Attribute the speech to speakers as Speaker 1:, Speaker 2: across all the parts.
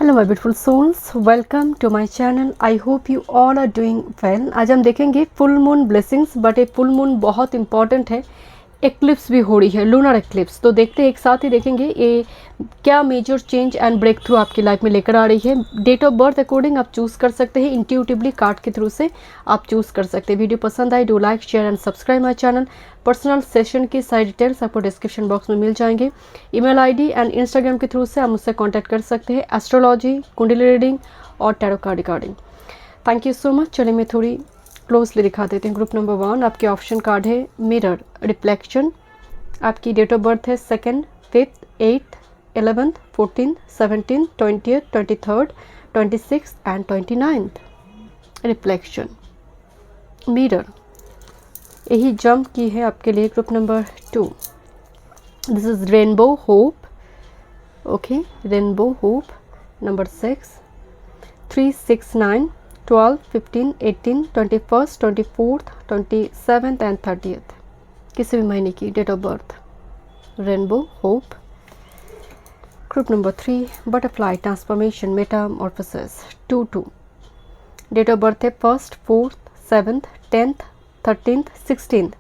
Speaker 1: Hello my beautiful souls, welcome to my channel. I hope you all are doing well. आज हम देखेंगे full moon blessings, but ये full moon बहुत important है। Eclipse भी हो रही है, लूनर एक्लिप्स, तो देखते हैं एक साथ ही देखेंगे ये क्या major change and breakthrough आपकी लाइफ में लेकर आ रही है। डेट ऑफ बर्थ अकॉर्डिंग आप चूज़ कर सकते हैं, इंट्यूटिवली कार्ड के थ्रू से आप चूज़ कर सकते हैं। वीडियो पसंद आए do like share and subscribe my channel. Personal session की सारी डिटेल्स आपको डिस्क्रिप्शन बॉक्स में मिल जाएंगे। ईमेल आईडी एंड इंस्टाग्राम के थ्रू से आप मुझसे कांटेक्ट कर सकते हैं। एस्ट्रोलॉजी, कुंडली रीडिंग और tarot card recording. Thank you so much. चलिए मैं थोड़ी क्लोजली दिखा देती हूँ। ग्रुप नंबर 1 आपके ऑप्शन कार्ड है मिरर रिफ्लेक्शन। आपकी डेट ऑफ बर्थ है 2nd, 5th, 8th, 11th, 14th, 17th, 20th, 23rd, 26th and 29th। Reflection mirror यही जंप की है आपके लिए। Group number 2 this is rainbow hope. Okay, rainbow hope. Number 6 3 6 9 12 15 18 21st 24th 27th and 30th किसी भी महीने की date of birth. Rainbow hope. Group number 3 butterfly transformation metamorphosis 2 date of birth है 1st 4th 7th 10th 13th 16th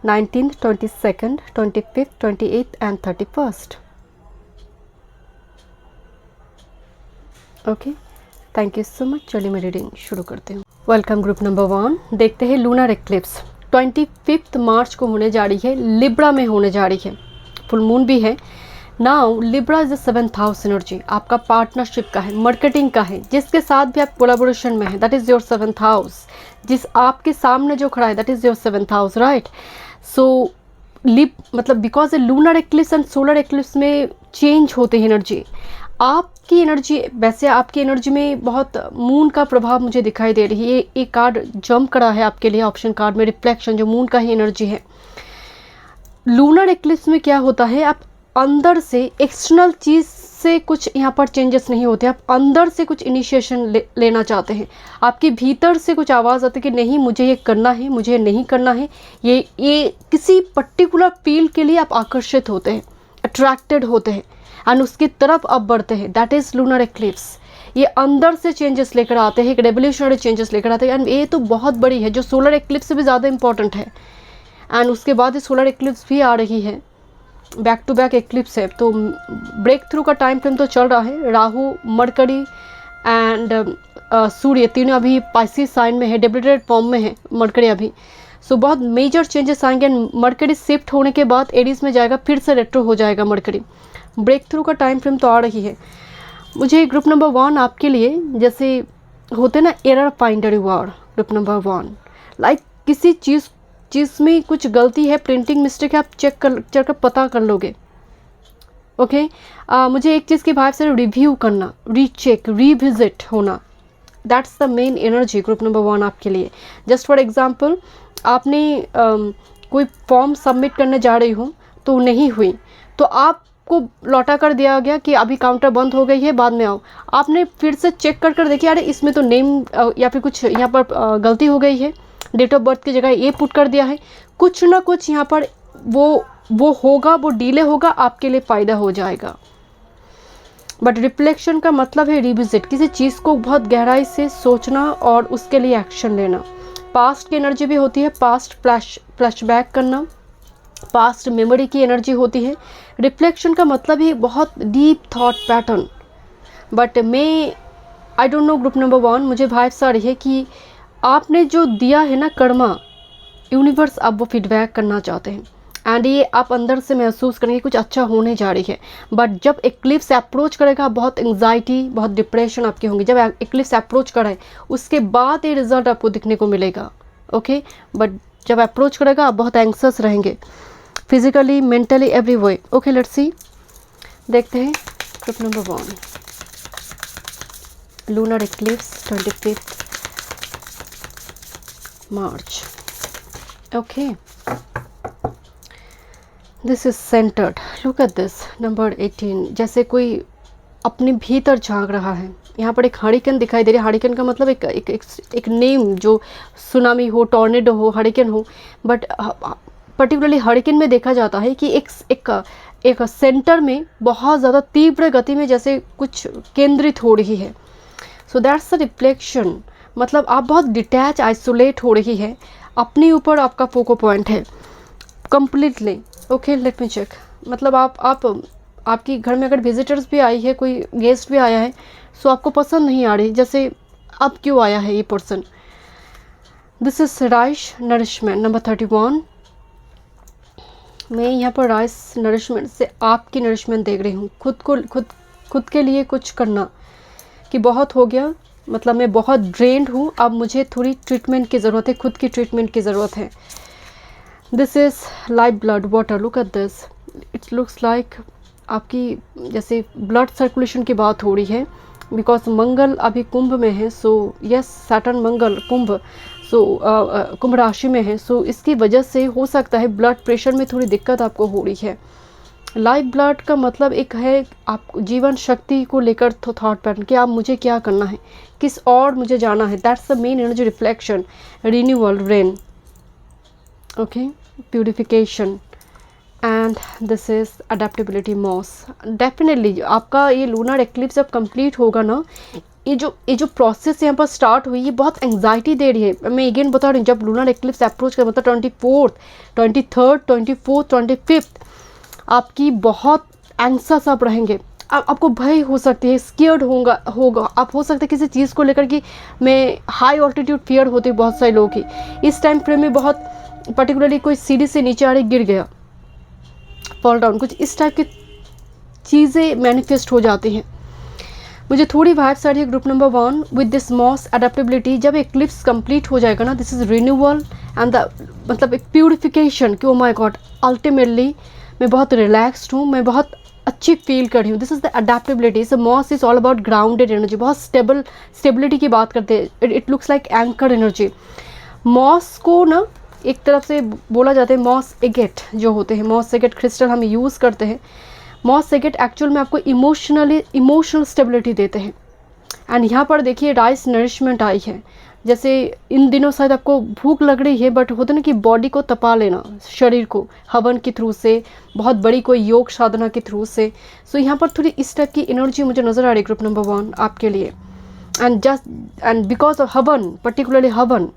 Speaker 1: 19th 22nd 25th 28th and 31st। Okay, thank you so much. चलिए मैं reading शुरू करती हूँ। Welcome group number 1। देखते हैं lunar eclipse 25 मार्च को होने जा रही है, लिब्रा में होने जा रही है। फुल मून भी है। Now Libra is the 7th house energy, आपका पार्टनरशिप का है, मार्केटिंग का है, जिसके साथ भी आप कोलैबोरेशन में है, that is your 7th house. जिस आपके सामने जो खड़ा है that is your 7th house, right. So मतलब because a lunar eclipse and solar eclipse में चेंज होते हैं एनर्जी। आपकी एनर्जी, वैसे आपकी एनर्जी में बहुत मून का प्रभाव मुझे दिखाई दे रही है। ये एक कार्ड जंप करा है आपके लिए ऑप्शन कार्ड में, रिफ्लेक्शन, जो मून का ही एनर्जी है। लूनर एक्लिप्स में क्या होता है, आप अंदर से एक्सटर्नल चीज़ से कुछ यहाँ पर चेंजेस नहीं होते, आप अंदर से कुछ इनिशिएशन लेना चाहते हैं। आपके भीतर से कुछ आवाज़ आती है कि नहीं मुझे ये करना है, मुझे ये नहीं करना है। ये किसी पर्टिकुलर फील्ड के लिए आप आकर्षित होते हैं, अट्रैक्टेड होते हैं एंड उसकी तरफ आप बढ़ते हैं। That is lunar eclipse. ये अंदर से चेंजेस लेकर आते हैं, एक रेवोल्यूशनरी चेंजेस लेकर आते हैं। एंड ये तो बहुत बड़ी है, जो सोलर एक्लिप्स से भी ज़्यादा इंपॉर्टेंट है। एंड उसके बाद ये सोलर एक्लिप्स भी आ रही है, बैक टू बैक एक्लिप्स है। तो ब्रेक थ्रू का टाइम फ्रेम तो चल रहा है। राहु, मरकरी एंड सूर्य तीनों अभी पाइसिस साइन में है, डेबिटेड फॉर्म में है मरकरी अभी। सो बहुत मेजर चेंजेस आएंगे। मरकरी शिफ्ट होने के बाद एरीज में जाएगा, फिर से रेट्रो हो जाएगा मरकरी। ब्रेक थ्रू का टाइम फ्रेम तो आ रही है। मुझे ग्रुप नंबर 1 आपके लिए, जैसे होते ना error finder reward, group number 1 like किसी चीज़ में कुछ गलती है, प्रिंटिंग मिस्टेक है, आप चेक कर पता कर लोगे। ओके, मुझे एक चीज़ की भाव से रिव्यू करना, रीचेक, रिविजिट होना, that's the main energy group number 1 आपके लिए। जस्ट फॉर एग्जांपल, आपने कोई फॉर्म सबमिट करने जा रही हो तो नहीं हुई, तो आपको लौटा कर दिया गया कि अभी काउंटर बंद हो गई है, बाद में आओ। आपने फिर से चेक कर देखिए, अरे इसमें तो नेम या फिर कुछ यहाँ पर गलती हो गई है, डेट ऑफ बर्थ की जगह ये पुट कर दिया है। कुछ ना कुछ यहाँ पर वो होगा, वो डिले होगा, आपके लिए फ़ायदा हो जाएगा। बट रिफ्लेक्शन का मतलब है रिविजिट, किसी चीज़ को बहुत गहराई से सोचना और उसके लिए एक्शन लेना। पास्ट की एनर्जी भी होती है, पास्ट फ्लैशबैक करना, पास्ट मेमोरी की एनर्जी होती है। रिफ्लेक्शन का मतलब है बहुत deep thought pattern. But I don't know group number 1, मुझे वाइब्स आ रही है कि आपने जो दिया है ना कर्मा, यूनिवर्स आप वो फीडबैक करना चाहते हैं। एंड ये आप अंदर से महसूस करेंगे कुछ अच्छा होने जा रही है। बट जब एक्लिप्स अप्रोच करेगा, बहुत एंग्जाइटी, बहुत डिप्रेशन आपके होंगे। जब एक्लिप्स अप्रोच करे उसके बाद ये रिजल्ट आपको दिखने को मिलेगा। ओके, बट जब अप्रोच करेगा आप बहुत एंग्सियस रहेंगे, physically, mentally, every way. Okay, let's सी, देखते हैं group number 1 lunar eclipse 25 March. Okay, this is centred, look at this number 18। जैसे कोई अपने भीतर झांक रहा है। यहाँ पर एक हरिकेन दिखाई दे रही है। हरिकेन का मतलब एक नेम, जो सुनामी हो, टॉर्नेडो हो, हरिकेन हो। बट पर्टिकुलरली हरिकेन में देखा जाता है कि एक एक सेंटर में बहुत ज़्यादा तीव्र गति में जैसे कुछ केंद्रित हो रही है। सो दैट्स द रिफ्लेक्शन, मतलब आप बहुत डिटैच आइसोलेट हो रही है, अपने ऊपर आपका फोको पॉइंट है completely. Okay, let me check. मतलब आपकी घर में अगर विजिटर्स भी आई है, कोई गेस्ट भी आया है, सो आपको पसंद नहीं आ रही, जैसे अब क्यों आया है ये person. This is rice nourishment number 31। मैं यहाँ पर राइस नरिशमेंट से आपकी नरिशमेंट देख रही हूँ। खुद के लिए कुछ करना कि बहुत हो गया, मतलब मैं बहुत ड्रेन्ड हूँ, अब मुझे थोड़ी ट्रीटमेंट की ज़रूरत है, खुद की ट्रीटमेंट की ज़रूरत है। This is live blood water, look at this, it looks like आपकी जैसे ब्लड सर्कुलेशन की बात हो रही है, बिकॉज मंगल अभी कुंभ में है। सो यस, सैटर्न मंगल कुंभ, सो कुंभ राशि में है। सो इसकी वजह से हो सकता है ब्लड प्रेशर में थोड़ी दिक्कत आपको हो रही है। लाइफ ब्लड का मतलब एक है आप जीवन शक्ति को लेकर थॉट पैटर्न कि आप मुझे क्या करना है, किस और मुझे जाना है। That's the main energy, reflection, renewal, rain, okay, purification, and this is adaptability, moss. Definitely आपका ये लूनर एक्लिप्स जब कंप्लीट होगा ना, ये जो प्रोसेस यहाँ पर स्टार्ट हुई, ये बहुत एंग्जाइटी दे रही है। मैं अगेन बता रही हूँ, जब लूनर एक्लिप्स अप्रोच कर, मतलब 24, 23, 24, 25, आपकी बहुत एंग्सस आप रहेंगे। आपको भय हो सकती है, स्कियर्ड होगा आप, हो सकता है किसी चीज़ को लेकर कि मैं हाई ऑल्टीट्यूड फियर होती है बहुत सारे लोगों की इस टाइम फ्रेम में। बहुत पर्टिकुलरली कोई सीढ़ी से नीचे आ रही, गिर गया, फॉल डाउन, कुछ इस टाइप की चीज़ें मैनिफेस्ट हो जाती हैं। मुझे थोड़ी वाइब्स आ रही है group number 1 with this moss adaptability. जब एक्लिप्स कंप्लीट हो जाएगा ना, this is renewal and the मतलब एक प्यूरिफिकेशन कि ओ माय गॉड, अल्टीमेटली मैं बहुत रिलैक्सड हूँ, मैं बहुत अच्छी फील कर रही हूँ। This is the adaptability. So moss is all about grounded energy, बहुत स्टेबिलिटी की बात करते हैं। It looks like anchor energy. Moss को ना एक तरफ से बोला जाता है मॉस एगेट जो होते हैं, मॉस एगेट क्रिस्टल हम यूज़ करते हैं। मॉस एगेट एक्चुअल में आपको इमोशनल स्टेबिलिटी देते हैं। एंड यहाँ पर देखिए राइस नरिशमेंट आई है। जैसे इन दिनों शायद आपको भूख लग रही है, बट होता ना कि बॉडी को तपा लेना, शरीर को हवन के थ्रू से, बहुत बड़ी कोई योग साधना के थ्रू से। सो यहाँ पर थोड़ी इस टाइप की एनर्जी मुझे नज़र आ रही है ग्रुप नंबर 1 आपके लिए। एंड बिकॉज ऑफ हवन, पर्टिकुलरली हवन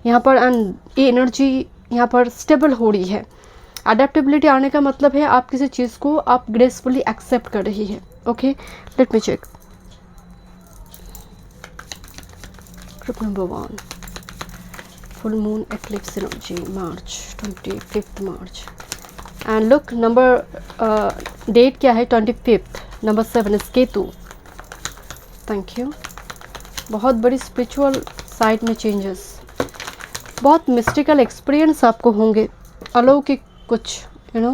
Speaker 1: यहाँ पर, एंड ये एनर्जी यहाँ पर स्टेबल हो रही है। अडेप्टेबिलिटी आने का मतलब है आप किसी चीज़ को आप ग्रेसफुली एक्सेप्ट कर रही है। Okay, let me check group number 1, full moon eclipse energy, March 25 March. And look number date क्या है, 25, number 7 is Ketu. Thank you. बहुत बड़ी स्पिरिचुअल साइड में चेंजेस, बहुत मिस्टिकल एक्सपीरियंस आपको होंगे, अलौकिक कुछ, you know.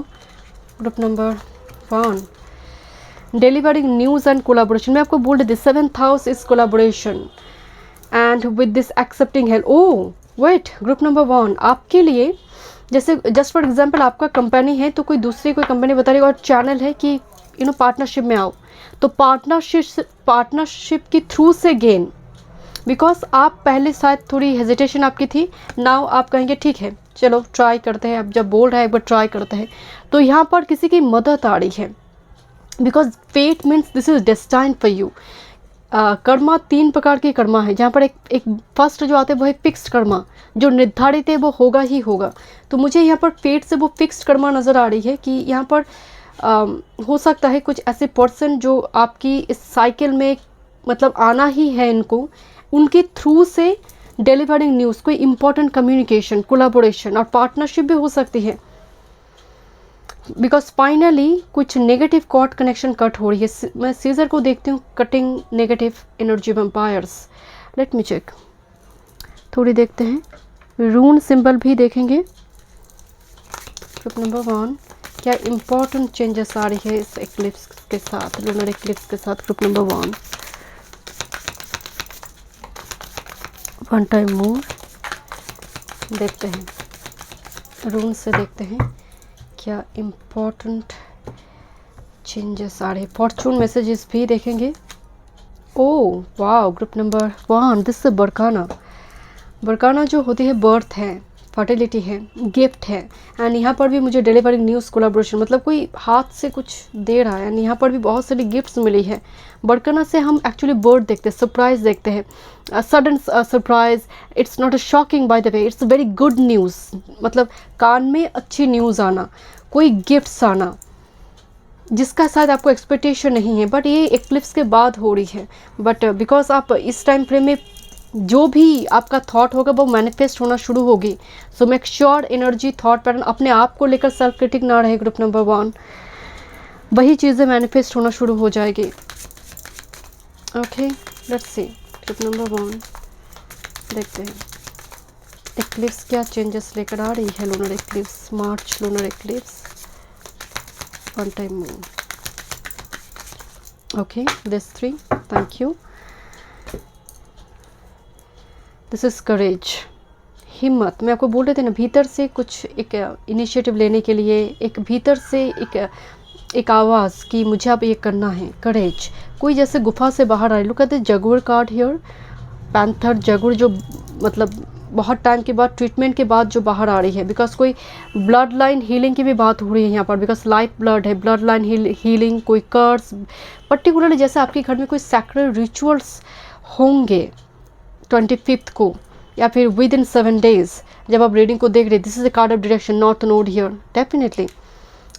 Speaker 1: Group number 1, delivering news and collaboration. मैं आपको बोल रही थी 7th house is collaboration and with this accepting help. Oh wait, group number 1 आपके लिए, जैसे जस्ट फॉर एग्जांपल आपका कंपनी है तो कोई दूसरी कोई कंपनी बता रही है और चैनल है कि यू नो पार्टनरशिप में आओ, तो पार्टनरशिप के थ्रू से गेन, बिकॉज आप पहले शायद थोड़ी हेजिटेशन आपकी थी, नाउ आप कहेंगे ठीक है चलो ट्राई करते हैं, अब जब बोल रहा है एक बार ट्राई करते हैं। तो यहाँ पर किसी की मदद आ रही है, because fate means this is destine for you. Karma 3 प्रकार के कर्मा है, जहाँ पर एक फर्स्ट जो आते हैं वो है फिक्स्ड कर्मा, जो निर्धारित है वो होगा ही होगा। तो मुझे यहाँ पर फेट से वो फिक्स्ड कर्मा नज़र आ रही है कि यहाँ पर हो सकता है कुछ ऐसे पर्सन जो आपकी इस साइकिल में मतलब आना ही है इनको, उनके थ्रू से डिलीवरिंग न्यूज़, कोई इंपॉर्टेंट कम्युनिकेशन, कोलाबोरेशन और पार्टनरशिप भी हो सकती है। बिकॉज फाइनली कुछ नेगेटिव कॉर्ड कनेक्शन कट हो रही है। मैं सीजर को देखती हूँ cutting negative energy vampires. Let me check, थोड़ी देखते हैं, रून सिंबल भी देखेंगे। ग्रुप नंबर 1 क्या इंपॉर्टेंट चेंजेस आ रही है इस एक्लिप्स के साथ, लूनर एक्लिप्स के साथ। Group number 1 one time more देखते हैं, रून से देखते हैं क्या इम्पोर्टेंट चेंजेस आ रहे हैं। फॉर्चून मैसेजेस भी देखेंगे। ओह वाह, ग्रुप नंबर 1 दिस से बरकाना। बरकाना जो होती है बर्थ है, फर्टिलिटी है, गिफ्ट है, एंड यहाँ पर भी मुझे डिलीवरिंग न्यूज़, कोलाब्रेशन, मतलब कोई हाथ से कुछ दे रहा है, एंड यहाँ पर भी बहुत सारी गिफ्ट्स मिली है। बड़कना से हम एक्चुअली बर्ड देखते हैं, सरप्राइज देखते हैं, sudden surprise. It's not a shocking by the way, it's very good news, मतलब कान में अच्छी न्यूज़ आना, कोई गिफ्ट्स आना जिसका शायद आपको एक्सपेक्टेशन नहीं है, बट ये एक्लिप्स के बाद हो रही है। बट बिकॉज आप इस टाइम फ्रेम में जो भी आपका थॉट होगा वो मैनिफेस्ट होना शुरू होगी। So make sure energy, thought pattern, अपने आप को लेकर सेल्फ क्रिटिक ना रहे। ग्रुप नंबर 1, वही चीज़ें मैनिफेस्ट होना शुरू हो जाएगी। Okay, let's see group number 1, देखते हैं एक्लिप्स क्या चेंजेस लेकर आ रही है। Lunar eclipse, March lunar eclipse, one time moon. Okay, this 3, thank you. This is courage, हिम्मत। मैं आपको बोल रहे थे ना, भीतर से कुछ एक इनिशिएटिव लेने के लिए, एक भीतर से एक आवाज़ कि मुझे अब ये करना है। करेज, कोई जैसे गुफा से बाहर आए। Look at the jaguar card here, panther, jaguar, जो मतलब बहुत टाइम के बाद, ट्रीटमेंट के बाद जो बाहर आ रही है। बिकॉज कोई ब्लड लाइन हीलिंग की भी बात हो रही है यहाँ पर, बिकॉज लाइफ ब्लड है, ब्लड लाइन हीलिंग, कोई कर्स, पर्टिकुलरली जैसे आपके घर में कोई सैक्रेड रिचुअल्स होंगे 25th को, या फिर विद इन 7 days जब आप रीडिंग को देख रहे। This is a card of direction, north node here, definitely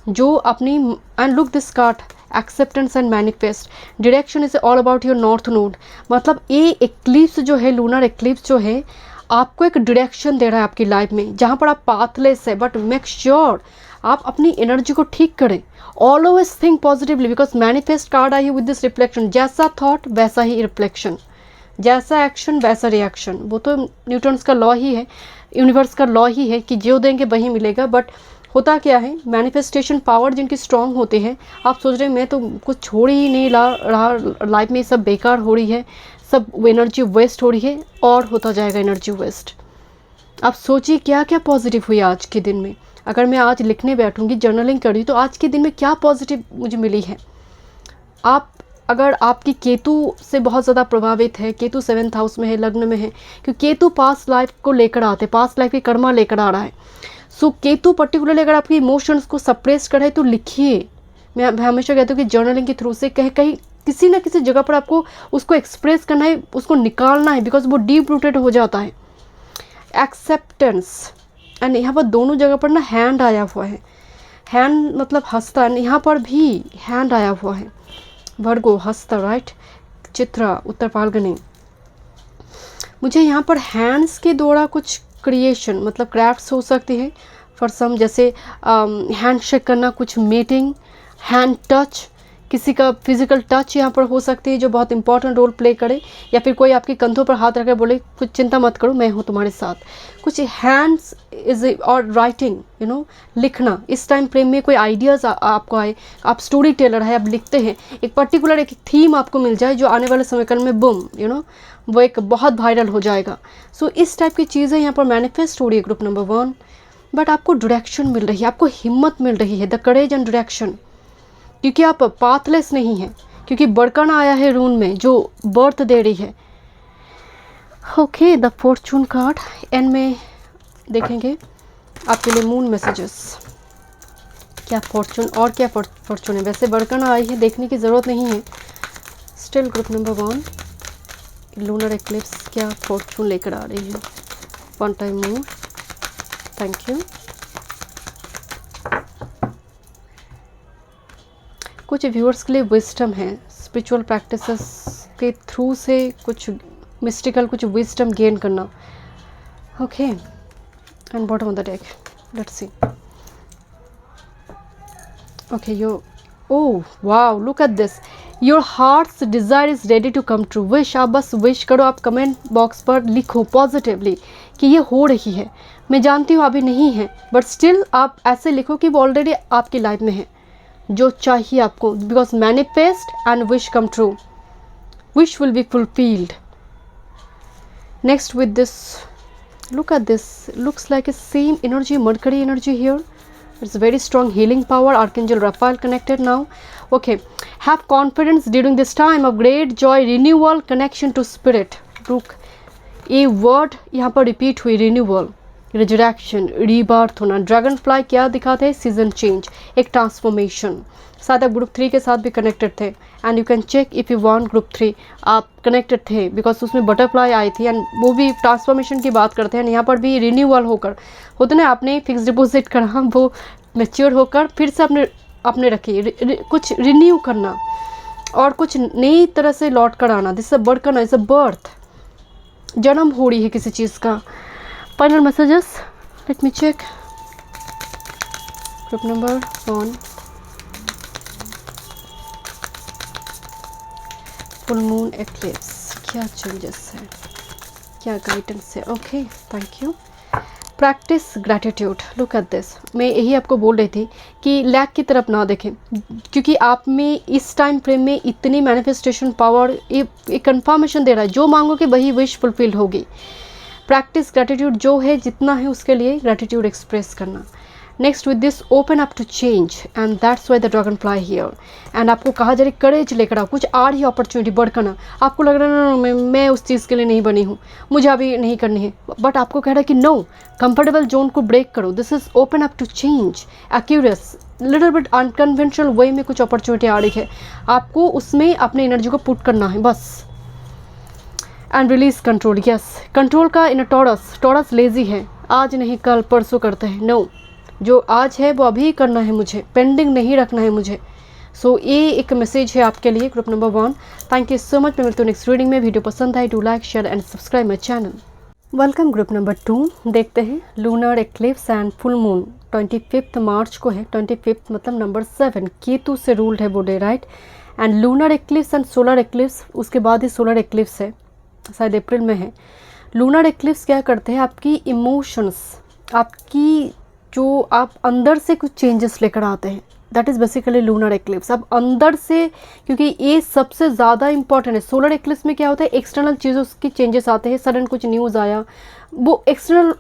Speaker 1: जो अपनी, and look this card, acceptance and manifest. Direction is all about your north node, मतलब ये एक्लिप्स जो है, लूनर एक्लिप्स जो है, आपको एक डायरेक्शन दे रहा है आपकी लाइफ में, जहाँ पर आप पाथलेस है। बट मेक श्योर आप अपनी एनर्जी को ठीक करें। Always think positively, because manifest card आई है विद दिस रिफ्लेक्शन। जैसा थॉट वैसा ही रिफ्लेक्शन, जैसा एक्शन वैसा रिएक्शन। वो तो न्यूटन्स का लॉ ही है, यूनिवर्स का लॉ ही है कि जो देंगे वही मिलेगा। बट होता क्या है, मैनिफेस्टेशन पावर जिनकी स्ट्रांग होते हैं, आप सोच रहे हैं मैं तो कुछ छोड़ ही नहीं रहा लाइफ में, सब बेकार हो रही है, सब एनर्जी वेस्ट हो रही है, और होता जाएगा एनर्जी वेस्ट। आप सोचिए क्या क्या पॉजिटिव हुई आज के दिन में। अगर मैं आज लिखने बैठूंगी, जर्नलिंग करूँ, तो आज के दिन में क्या पॉजिटिव मुझे मिली है। आप अगर आपकी केतु से बहुत ज़्यादा प्रभावित है, केतु 7th हाउस में है, लग्न में है, क्योंकि केतु पास्ट लाइफ को लेकर आते, पास्ट लाइफ की कर्मा लेकर आ रहा है। सो केतु पर्टिकुलरली अगर आपकी इमोशंस को सप्रेस करे तो लिखिए। मैं हमेशा कहती हूँ कि जर्नलिंग के थ्रू से कहीं किसी ना किसी जगह पर आपको उसको एक्सप्रेस करना है, उसको निकालना है, बिकॉज वो डीप रूटेड हो जाता है। एक्सेप्टेंस, एंड यहाँ पर दोनों जगह पर ना हैंड आया हुआ है, हैंड मतलब हस्ता, यहाँ पर भी हैंड आया हुआ है, वर्गो हस्ता, राइट, चित्रा, उत्तर फाल्गुनी। मुझे यहाँ पर हैंड्स के द्वारा कुछ क्रिएशन, मतलब क्राफ्ट्स हो सकते हैं फॉर सम, जैसे हैंड शेक करना, कुछ मीटिंग, हैंड टच, किसी का फिजिकल टच यहाँ पर हो सकती है जो बहुत इंपॉर्टेंट रोल प्ले करे, या फिर कोई आपके कंधों पर हाथ रखकर बोले कुछ चिंता मत करो, मैं हूँ तुम्हारे साथ। कुछ हैंड्स इज, और राइटिंग, लिखना। इस टाइम फ्रेम में कोई आइडियाज़ आपको आए, आप स्टोरी टेलर है, आप लिखते हैं, एक पर्टिकुलर एक थीम आपको मिल जाए जो आने वाले समय काल में बूम, वो एक बहुत वायरल हो जाएगा। सो इस टाइप की चीज़ें यहाँ पर मैनिफेस्ट हो रही है ग्रुप नंबर 1। बट आपको डायरेक्शन मिल रही है, आपको हिम्मत मिल रही है, द करेज एंड डायरेक्शन, क्योंकि आप पाथलेस नहीं हैं, क्योंकि बड़कन आया है रून में जो बर्थ दे रही है। Okay, the Fortune card, and में देखेंगे आपके लिए मून मैसेजेस, क्या फॉर्चून और क्या फॉर्चून है। वैसे बड़कन आई है, देखने की ज़रूरत नहीं है। Still group number 1, lunar eclipse क्या फॉर्चून लेकर आ रही है। One time moon, thank you. कुछ व्यूअर्स के लिए विजडम है, स्पिरिचुअल प्रैक्टिसेस के थ्रू से कुछ मिस्टिकल, कुछ विजडम गेन करना। Okay, and bottom of the deck, let's see. Okay, oh wow, look at this, your heart's desire is ready to come true. Wish, आप बस विश करो, आप कमेंट बॉक्स पर लिखो पॉजिटिवली कि ये हो रही है। मैं जानती हूँ अभी नहीं है, बट स्टिल आप ऐसे लिखो कि वो ऑलरेडी आपकी लाइफ में है, जो चाहिए आपको। Because manifest and wish come true, wish will be fulfilled. Next with this, look at this, looks like a same energy, Mercury energy here. It's very strong healing power, Archangel Raphael connected now. Okay, have confidence during this time of great joy, renewal, connection to spirit. Look, a word यहाँ पर repeat हुई, renewal, resurrection, rebirth होना। Dragonfly क्या दिखाते हैं? Season change, एक transformation. शायद आप ग्रुप 3 के साथ भी कनेक्टेड थे, and you can check if you want group 3 आप कनेक्टेड थे, बिकॉज उसमें बटरफ्लाई आई थी, एंड वो भी ट्रांसफॉर्मेशन की बात करते हैं। यहाँ पर भी रिन्यूअल होकर होता ना, आपने फिक्स डिपॉजिट करा, वो मैच्योर होकर फिर से आपने रखी, कुछ रिन्यू करना और कुछ नई तरह से लौट कर आना। दिस इज अ बर्थ करना, इज अ बर्थ, जन्म हो रही है किसी चीज़ का। Final messages, let me check. Group number 1, full moon eclipse, क्या चेंजेस है, क्या गाइडेंस है? Okay, thank you. Practice gratitude, look at this. मैं यही आपको बोल रही थी कि लैक की तरफ ना देखें, क्योंकि आप में इस टाइम फ्रेम में इतनी मैनिफेस्टेशन पावर एक कंफर्मेशन दे रहा है, जो मांगोगे वही विश फुलफिल होगी। प्रैक्टिस ग्रैटिट्यूड, जो है जितना है उसके लिए ग्रैटिट्यूड एक्सप्रेस करना। Next, with this open up to change, and that's why the dragonfly here. And आपको कहा जा रहा है करेज लेकर आओ, कुछ आ रही है अपॉर्चुनिटी बढ़कर। आपको लग रहा है मैं उस चीज़ के लिए नहीं बनी हूँ, मुझे अभी नहीं करनी है, बट आपको कह रहा है कि नो, कंफर्टेबल जोन को ब्रेक करो। This is open up to change, a curious, little bit unconventional way में कुछ अपॉर्चुनिटी आ रही है, आपको उसमें अपनी एनर्जी को पुट करना है बस। And release control, yes, control का इन टॉरस। टॉरस लेजी है, आज नहीं कल परसों करते हैं, नो, जो आज है वो अभी करना है मुझे, पेंडिंग नहीं रखना है मुझे। सो ये एक मैसेज है आपके लिए, group number 1। Thank you so much. मैं मिलती हूँ नेक्स्ट रीडिंग में। वीडियो पसंद आए, do like, share and subscribe my channel. Welcome group number 2। देखते हैं lunar eclipse and full moon 25 मार्च को है। 25 मतलब नंबर 7, केतु से रूल्ड है वो day, right. And lunar eclipse and solar eclipse, उसके बाद ही सोलर एक्लिप्स है, शायद अप्रैल में है। लूनर एक्लिप्स क्या करते हैं? आपकी इमोशंस, आपकी जो आप अंदर से कुछ चेंजेस लेकर आते हैं, that is basically lunar eclipse. अब अंदर से, क्योंकि ये सबसे ज़्यादा इंपॉर्टेंट है। सोलर एक्लिप्स में क्या होता है? एक्सटर्नल चीज़ों की चेंजेस आते हैं, सडन कुछ न्यूज़ आया, वो एक्सटर्नल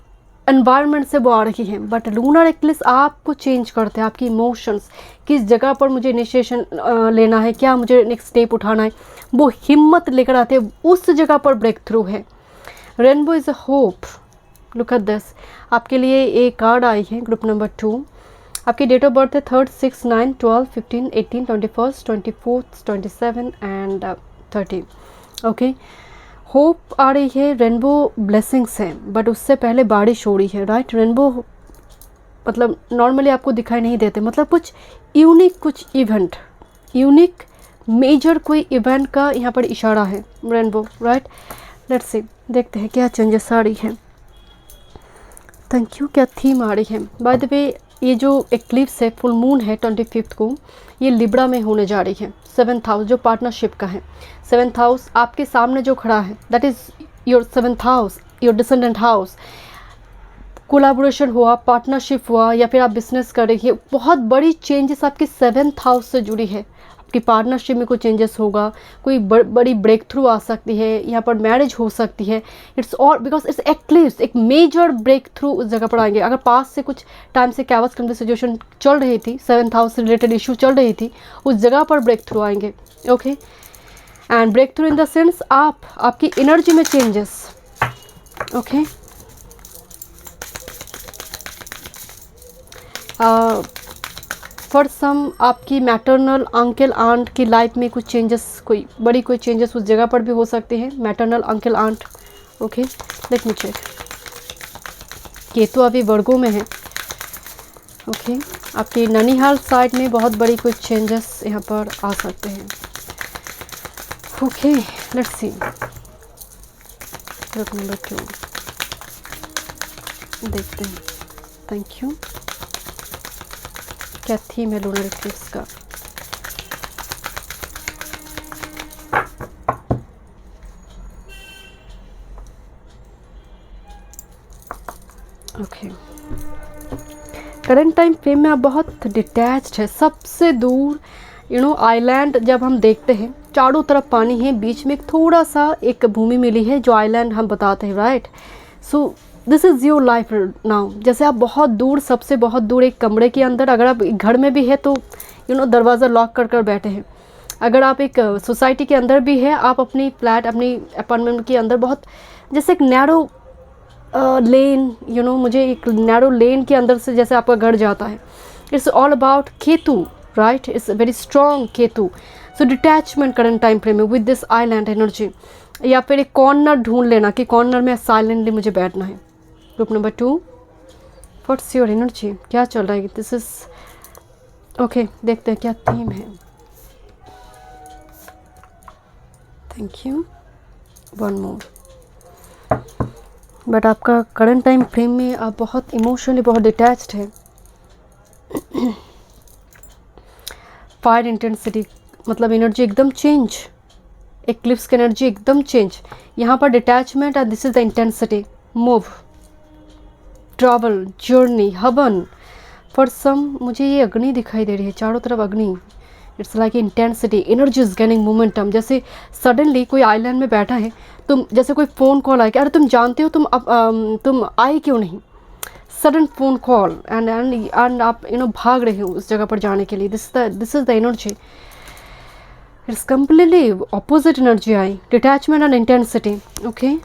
Speaker 1: एनवायरनमेंट से वो आ रही है। बट लूनर एक्लिप्स आपको चेंज करते हैं, आपकी इमोशंस, किस जगह पर मुझे इनिशिएशन लेना है, क्या मुझे नेक्स्ट स्टेप उठाना है, वो हिम्मत लेकर आते हैं, उस जगह पर ब्रेक थ्रू है। Rainbow is a hope, look at this. आपके लिए एक कार्ड आई है, ग्रुप नंबर 2। आपकी डेट ऑफ बर्थ है 3, 6, 9, 12, 15, 18, 21, 24, 27 एंड 30। ओके, होप आ रही है, रेनबो ब्लेसिंग्स हैं, बट उससे पहले बारिश हो रही है, राइट। रेनबो मतलब नॉर्मली आपको दिखाई नहीं देते, मतलब कुछ यूनिक, कुछ इवेंट, यूनिक मेजर कोई इवेंट का यहाँ पर इशारा है रेनबो, राइट। लेट्स सी, देखते हैं क्या चेंजेस आ रही है। थैंक यू, क्या थीम आ रही है। बाय द वे, ये जो एक्लिप्स है, फुल मून है 25 को, ये लिब्रा में होने जा रही है। 7th हाउस जो पार्टनरशिप का है, 7th हाउस आपके सामने जो खड़ा है, that is your 7th house, your descendant house. Collaboration हुआ, पार्टनरशिप हुआ, या फिर आप बिजनेस कर रही है, बहुत बड़ी चेंजेस आपके 7th हाउस से जुड़ी है। आपकी पार्टनरशिप में कोई चेंजेस होगा, कोई बड़ी ब्रेक थ्रू आ सकती है, यहाँ पर मैरिज हो सकती है। It's all because it's eclipse, एक मेजर ब्रेक थ्रू उस जगह पर आएंगे। अगर पास से कुछ टाइम से कैवस कम सिचुएशन चल रही थी, 7th हाउस से रिलेटेड इशू चल रही थी, उस जगह पर ब्रेक थ्रू आएंगे। Okay, and breakthrough in the sense आपकी एनर्जी में चेंजेस। ओके, फॉर सम आपकी मैटरनल अंकल आंट की लाइफ में कुछ चेंजेस, कोई बड़ी कोई चेंजेस उस जगह पर भी हो सकते हैं। Maternal uncle aunt, okay, let me check. Ketu अभी वर्गों में है। ओके, आपकी ननिहाल साइड में बहुत बड़ी कुछ चेंजेस यहाँ पर आ सकते हैं। Okay, let's see, group number 2 देखते हैं। थैंक यू, क्या थीम है लूनर एक्लिप्स का। ओके, करंट टाइम फ्रेम में आप बहुत डिटैच्ड है, सबसे दूर, आइलैंड जब हम देखते हैं, चारों तरफ पानी है, बीच में थोड़ा सा एक भूमि मिली है जो आइलैंड हम बताते हैं, right. So this is your life now. जैसे आप बहुत दूर, सबसे बहुत दूर एक कमरे के अंदर, अगर आप घर में भी है तो दरवाज़ा लॉक कर बैठे हैं। अगर आप एक सोसाइटी के अंदर भी है, आप अपनी फ्लैट, अपनी अपार्टमेंट के अंदर बहुत जैसे एक नैरो लेन, यू नो, मुझे एक नैरो लेन के अंदर से जैसे आपका घर जाता है. It's all about Ketu, right? It's very strong Ketu. So detachment current time frame में विद दिस आइलैंड एनर्जी. या फिर एक कॉर्नर ढूंढ लेना कि कॉर्नर में साइलेंटली मुझे बैठना है. Group number 2, what's your energy? क्या चल रहा है? This is okay. देखते हैं क्या थीम है. Thank you. One more. But आपका करंट टाइम फ्रेम में आप बहुत इमोशनली बहुत डिटैच्ड है. फायर इंटेंसिटी मतलब एनर्जी एकदम चेंज. एक्लिप्स की एनर्जी एकदम चेंज. यहाँ पर detachment and this is the intensity. Move, travel, journey, हवन. फॉर सम मुझे ये अग्नि दिखाई दे रही है, चारों तरफ अग्नि. It's like intensity. Energy is gaining momentum. जैसे सडनली कोई आइलैंड में बैठा है, तुम जैसे कोई फ़ोन कॉल आए कि अरे तुम जानते हो तुम आए क्यों नहीं. सडन फ़ोन कॉल एंड आप भाग रहे हो उस जगह पर जाने के लिए. This is the energy. It's completely opposite energy I. Detachment and intensity. Okay.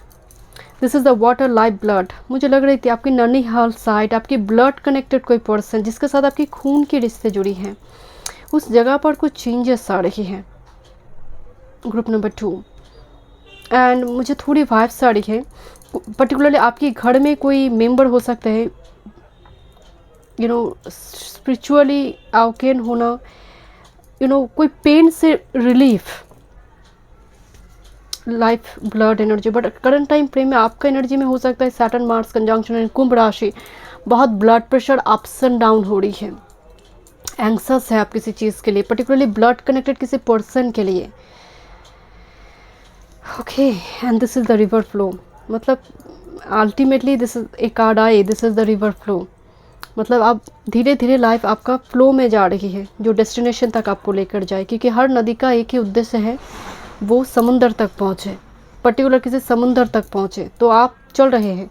Speaker 1: This is the water life blood. मुझे लग रही थी आपकी ननिहाल साइड, आपकी ब्लड कनेक्टेड कोई पर्सन जिसके साथ आपकी खून की रिश्ते जुड़ी हैं, उस जगह पर कुछ चेंजेस आ रही हैं. Group number 2. एंड मुझे थोड़ी वाइब्स आ रही है. पर्टिकुलरली आपके घर में कोई मेंबर हो सकते हैं, यू नो, स्पिरिचुअली अवेकन होना, यू नो, कोई पेन से relief, life blood energy. But current time frame में आपका एनर्जी में हो सकता है सैटर्न मार्स कंजंक्शन, कुंभ राशि. बहुत blood pressure ups and down हो रही है. एंग्सस है आप किसी चीज़ के लिए, पर्टिकुलरली ब्लड कनेक्टेड किसी पर्सन के लिए. Okay. And this is the river flow. मतलब ultimately this is a card आई. This is the river flow. मतलब आप धीरे धीरे लाइफ आपका फ्लो में जा रही है, जो डेस्टिनेशन तक आपको लेकर जाए. क्योंकि हर नदी का एक ही उद्देश्य है, वो समुंदर तक पहुँचे, पर्टिकुलर किसी समुंदर तक पहुँचे. तो आप चल रहे हैं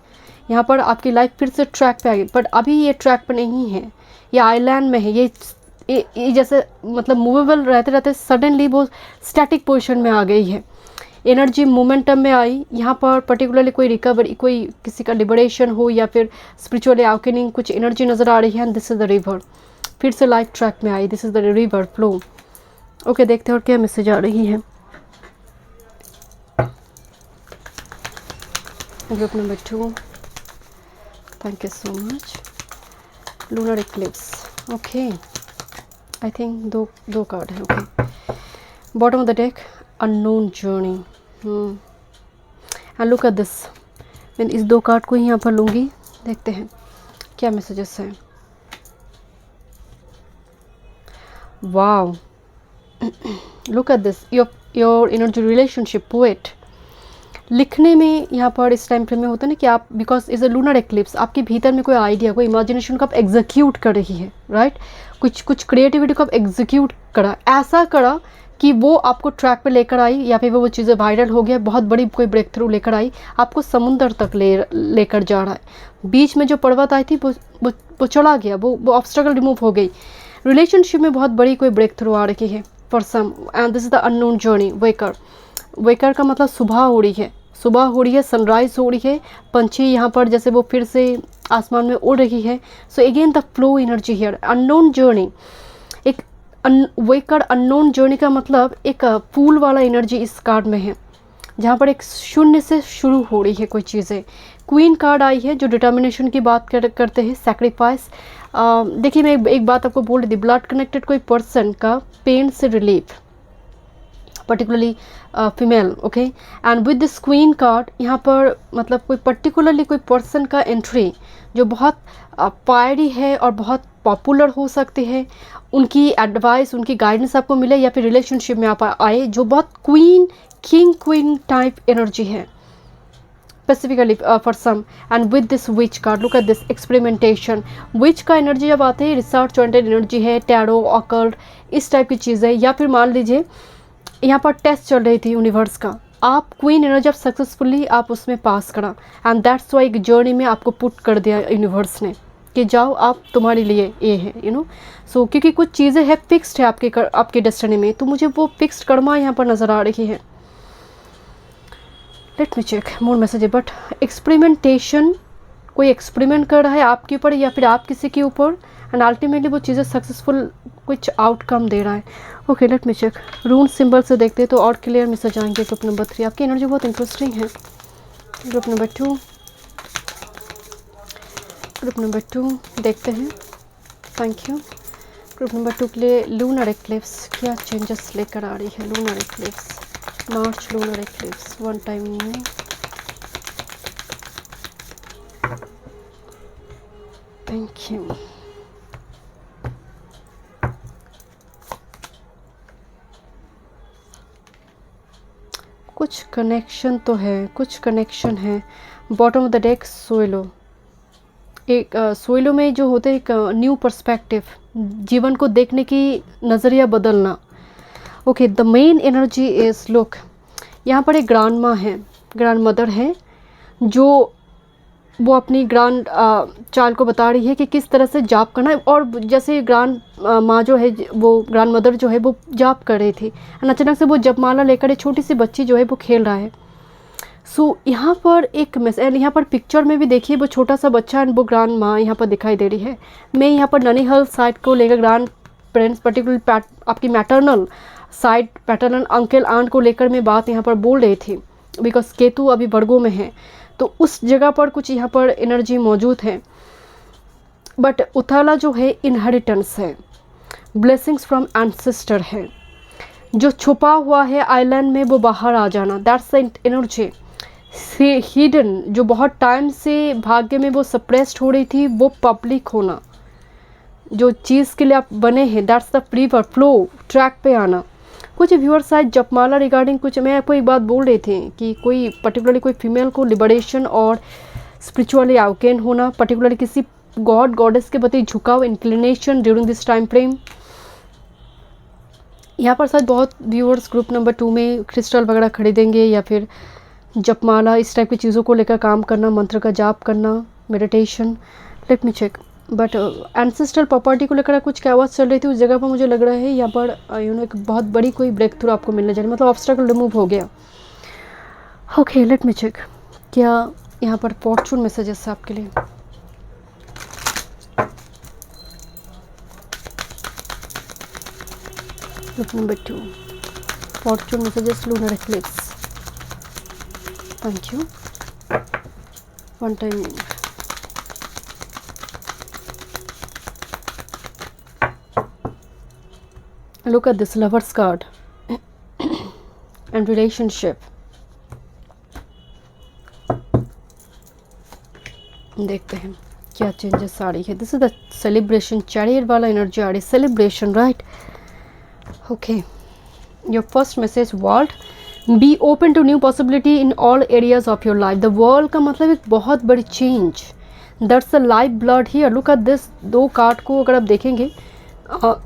Speaker 1: यहाँ पर, आपकी लाइफ फिर से ट्रैक पे आ गई. बट अभी ये ट्रैक पे नहीं है, ये आइलैंड में है. ये जैसे मतलब मूवेबल रहते रहते सडनली वो स्टैटिक पोजीशन में आ गई है. एनर्जी मोमेंटम में आई. यहाँ पर पर्टिकुलरली कोई रिकवरी, कोई किसी का लिबरेशन हो या फिर स्पिरिचुअल अवेकनिंग, कुछ एनर्जी नज़र आ रही है. And this is the river. फिर से लाइफ ट्रैक में आई. दिस इज़ द रिवर फ्लो. ओके. देखते हैं और क्या मैसेज आ रही है. Group number 2. Thank you so much. Lunar eclipse. Okay. I think दो कार्ड है. Okay. Bottom of the deck, unknown journey. And look at this. मैं इस 2 कार्ड को ही यहाँ पर लूँगी. देखते हैं क्या मैसेजेस हैं. Wow. Look at this. Your energy relationship poet. लिखने में यहाँ पर इस टाइम फ्रेम में होता है ना कि आप, because is a lunar eclipse, आपके भीतर में कोई आइडिया, कोई इमेजिनेशन को आप एग्जीक्यूट कर रही है, राइट? कुछ क्रिएटिविटी को आप एग्जीक्यूट करा, ऐसा करा कि वो आपको ट्रैक पे लेकर आई, या फिर वो चीज़ें वायरल हो गया, बहुत बड़ी कोई ब्रेक थ्रू लेकर आई, आपको समुंदर तक लेकर जा रहा है. बीच में जो पर्वत आई थी वो चला गया, वो ऑब्स्टेकल रिमूव हो गई. रिलेशनशिप में बहुत बड़ी कोई ब्रेक थ्रू आ रही है for some. And this is the unknown journey. वेकर का मतलब सुबह हो रही है, सनराइज हो रही है. पंछी यहाँ पर जैसे वो फिर से आसमान में उड़ रही है. So again the flow energy here. Unknown journey. एक वेकर अननोन जर्नी का मतलब एक फूल वाला एनर्जी इस कार्ड में है, जहाँ पर एक शून्य से शुरू हो रही है कोई चीज़ें. क्वीन कार्ड आई है जो डिटर्मिनेशन की बात करते हैं, सैक्रिफाइस. देखिए मैं एक बात आपको बोल रही थी, ब्लड कनेक्टेड कोई पर्सन का पेन से relief, particularly female. Okay. And with this queen card यहाँ पर मतलब कोई पर्टिकुलरली कोई पर्सन का एंट्री जो बहुत फायरी है और बहुत पॉपुलर हो सकती है. उनकी एडवाइस, उनकी गाइडेंस आपको मिले, या फिर रिलेशनशिप में आप आए जो बहुत क्वीन टाइप एनर्जी है specifically for some. And with this witch card, look at this experimentation. Witch का एनर्जी जब आते हैं रिसर्च ओरिएंटेड एनर्जी है, टैरो, ऑकल्ट, इस टाइप की चीज़ें. या फिर मान लीजिए यहाँ पर टेस्ट चल रही थी यूनिवर्स का, आप क्वीन एनर्जी आप सक्सेसफुली आप उसमें पास करा. एंड दैट्स वाई एक जर्नी में आपको पुट कर दिया यूनिवर्स ने कि जाओ आप, तुम्हारे लिए ये है, यू नो. सो क्योंकि कुछ चीज़ें हैं फिक्स्ड है आपके डेस्टिनी में, तो मुझे वो फिक्स्ड कर्मा यहाँ पर नज़र आ रही है. Let me check more message. But experimentation कोई एक्सपेरिमेंट कर रहा है आपके ऊपर या फिर आप किसी के ऊपर, एंड अल्टीमेटली वो चीज़ें सक्सेसफुल कुछ आउटकम दे रहा है। Okay, let me check. Rune symbol से देखते हैं तो और क्लियर मैसेज आएंगे। ग्रुप नंबर 3 आपकी एनर्जी बहुत इंटरेस्टिंग है। ग्रुप नंबर 2, ग्रुप नंबर 2 देखते हैं। Thank you. ग्रुप नंबर 2 के लिए लूनर एक्लिप्स क्या चेंजेस लेकर आ रही है। Lunar eclipse, March lunar eclipse, one time में। Thank you. कुछ कनेक्शन तो है, कुछ कनेक्शन है। बॉटम ऑफ द डेक सोइलो, एक सोइलो में जो होते हैं एक न्यू पर्सपेक्टिव, जीवन को देखने की नज़रिया बदलना। Okay, the main energy is look, यहाँ पर एक ग्रैंड माँ है, ग्रैंड मदर है, जो वो अपनी ग्रैंड चाइल्ड को बता रही है कि किस तरह से जाप करना है। और जैसे ग्रैंड माँ जो है, वो ग्रैंड मदर जो है वो जाप कर रही थी, और अचानक से वो जपमाला लेकर एक छोटी सी बच्ची जो है वो खेल रहा है। सो यहाँ पर एक मैसेज, यहाँ पर पिक्चर में भी देखिए वो छोटा सा बच्चा एंड वो ग्रैंड माँ यहाँ पर दिखाई दे रही है। मैं यहाँ पर ननिहाल साइड को लेकर ग्रैंड पेरेंट्स, पर्टिकुलर आपकी maternal side, paternal uncle aunt को लेकर मैं बात यहाँ पर बोल रही थी, बिकॉज केतु अभी वर्गों में है, तो उस जगह पर कुछ यहाँ पर एनर्जी मौजूद है। बट उथाला जो है इनहेरिटेंस है, ब्लेसिंग्स फ्रॉम एंसेस्टर है, जो छुपा हुआ है आइलैंड में वो बाहर आ जाना, दैट्स द एनर्जी। हिडन, जो बहुत टाइम से भाग्य में वो सप्रेस्ड हो रही थी, वो पब्लिक होना, जो चीज़ के लिए आप बने हैं, that's the free flow, track पे आना। कुछ व्यूअर्स शायद जपमाला रिगार्डिंग कुछ, मैं आपको एक बात बोल रही थी कि कोई पर्टिकुलरली कोई फीमेल को लिबरेशन और स्पिरिचुअली अवेकन होना, पर्टिकुलरली किसी गॉड गॉडेस के प्रति झुकाव, inclination during this time frame. यहाँ पर शायद बहुत व्यूअर्स ग्रुप नंबर 2 में क्रिस्टल वगैरह खरीदेंगे या फिर जपमाला, इस टाइप की चीज़ों को लेकर काम करना, मंत्र का जाप करना, meditation. Let me check. But ancestral property को लेकर कुछ क्या आवाज़ चल रही थी उस जगह पर, मुझे लग रहा है यहाँ पर एक बहुत बड़ी कोई ब्रेक थ्रू आपको मिलने जा रही है, मतलब ऑब्स्टेकल रिमूव हो गया। ओके, लेट मी चेक क्या यहाँ पर फॉर्चून मैसेजेस है आपके लिए। Group number 2 Fortune messages, lunar eclipse. Thank you. One time. Look at this Lover's card and relationship. देखते हैं क्या चेंजेस आ रही है। This is the celebration, chariot वाला एनर्जी आ रही है, celebration, right. Okay, your first message, world be open to new possibility in all areas of your life. The world का मतलब एक बहुत बड़ी change, that's a life blood here. Look at this, दो कार्ड को अगर आप देखेंगे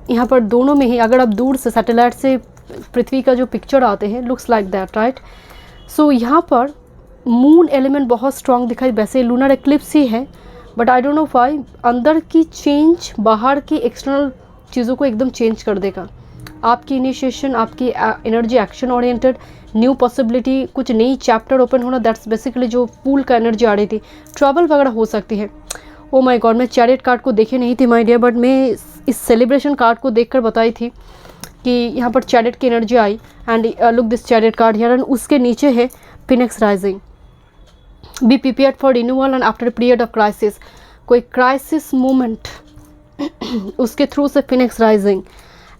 Speaker 1: यहाँ पर दोनों में ही, अगर आप दूर से सैटेलाइट से पृथ्वी का जो पिक्चर आते हैं, लुक्स लाइक दैट, राइट। सो यहाँ पर मून एलिमेंट बहुत स्ट्रांग दिखाई, वैसे लूनर एक्लिप्स ही है, but I don't know why अंदर की चेंज बाहर की एक्सटर्नल चीज़ों को एकदम चेंज कर देगा। आपकी इनिशिएशन, आपकी energy action oriented, new possibility, कुछ नई चैप्टर ओपन होना, दैट्स बेसिकली जो पूल का एनर्जी आ रही थी। ट्रैवल वगैरह हो सकती है। ओ माय गॉड, मैं चैरियट कार्ड को देखे नहीं थी माय डियर, बट मैं इस सेलिब्रेशन कार्ड को देखकर बताई थी कि यहाँ पर चैरियट की energy I. And look this chariot card here, and उसके नीचे है Phoenix rising. Be prepared for renewal and after period of crisis. कोई क्राइसिस मोमेंट उसके थ्रू से Phoenix rising.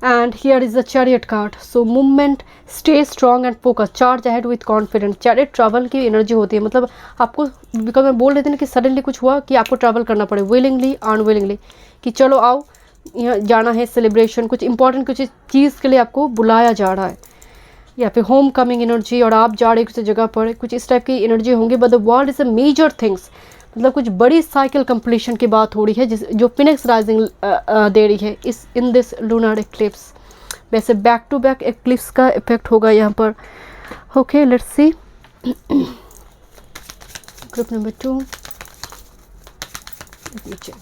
Speaker 1: And here is the chariot card. So movement, stay strong and focus, charge ahead with confidence. Chariot travel की energy होती है, मतलब आपको, because मैं बोल रही थी ना कि सडनली कुछ हुआ कि आपको ट्रैवल करना पड़े, विलिंगली अनविलिंगली, कि चलो आओ यहाँ जाना है, सेलिब्रेशन, कुछ इंपॉर्टेंट कुछ चीज़ के लिए आपको बुलाया जा रहा है, या फिर होम कमिंग एनर्जी, और आप जा रहे किसी जगह पर, कुछ इस टाइप की एनर्जी होंगे। But the world is a major things, मतलब कुछ बड़ी साइकिल कंप्लीशन की बात हो रही है, जो फिनिक्स राइजिंग दे रही है इस इन दिस लूनर एक्लिप्स। वैसे बैक टू बैक एक्लिप्स का इफेक्ट होगा यहाँ पर। Okay, let's see group number 2, let me check.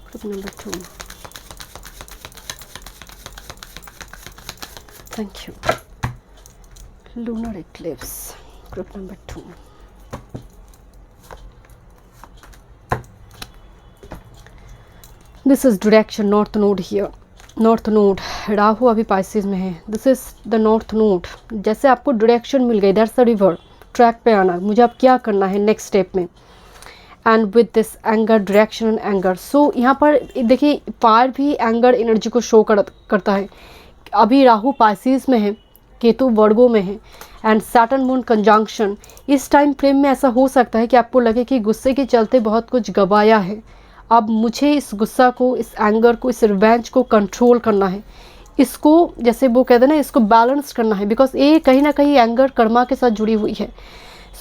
Speaker 1: Group number 2, thank you. lunar eclipse group number 2. This is direction north node here. North node, Rahu अभी Pisces में है. This is the north node. जैसे आपको direction मिल गई, that's the river, track पे आना, मुझे अब क्या करना है नेक्स्ट स्टेप में. And with this anger, direction and anger. So यहाँ पर देखिए फायर भी एंगर एनर्जी को शो करता है. अभी राहु पाइसेस में है, केतु वर्गो में है एंड सैटर्न मून कंजंक्शन. इस टाइम फ्रेम में ऐसा हो सकता है कि आपको लगे कि गुस्से के चलते बहुत कुछ गवाया है. अब मुझे इस गुस्सा को, इस एंगर को, इस रिवेंज को कंट्रोल करना है. इसको जैसे वो कहते हैं ना, इसको बैलेंस करना है. बिकॉज ये कहीं ना कहीं एंगर कर्मा के साथ जुड़ी हुई है.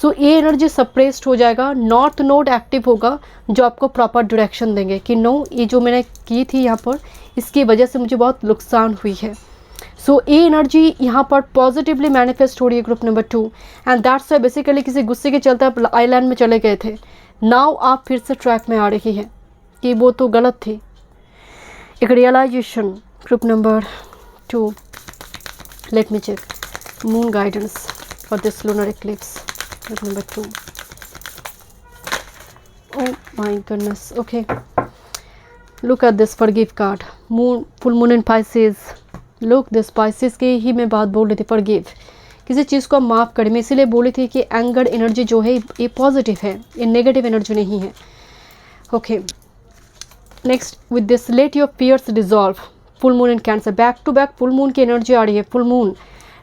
Speaker 1: सो ये एनर्जी सप्रेस्ड हो जाएगा. नॉर्थ नोड एक्टिव होगा जो आपको प्रॉपर डायरेक्शन देंगे कि नो, ये जो मैंने की थी यहाँ पर, इसकी वजह से मुझे बहुत नुकसान हुई है. सो ये एनर्जी यहाँ पर पॉजिटिवली मैनिफेस्ट हो रही है group number 2. And that's Y basically किसी गुस्से के चलते आप आइलैंड में चले गए थे. नाउ आप फिर से ट्रैक में आ रही है कि वो तो गलत थी. एक realization group number 2. Let me check moon guidance for this lunar eclipse group number 2. Oh my goodness. Okay, look at this forgive card. Moon, full moon in Pisces. Look this Pisces की ही मैं बात बोल रही थी. Forgive, किसी चीज़ को आप माफ़ करें. मैं इसीलिए बोली थी कि एंगर एनर्जी जो है ये पॉजिटिव है, ये नेगेटिव एनर्जी नहीं है. Okay, next with this let your fears dissolve. Full moon in Cancer, back to back full moon की एनर्जी आ रही है. Full moon,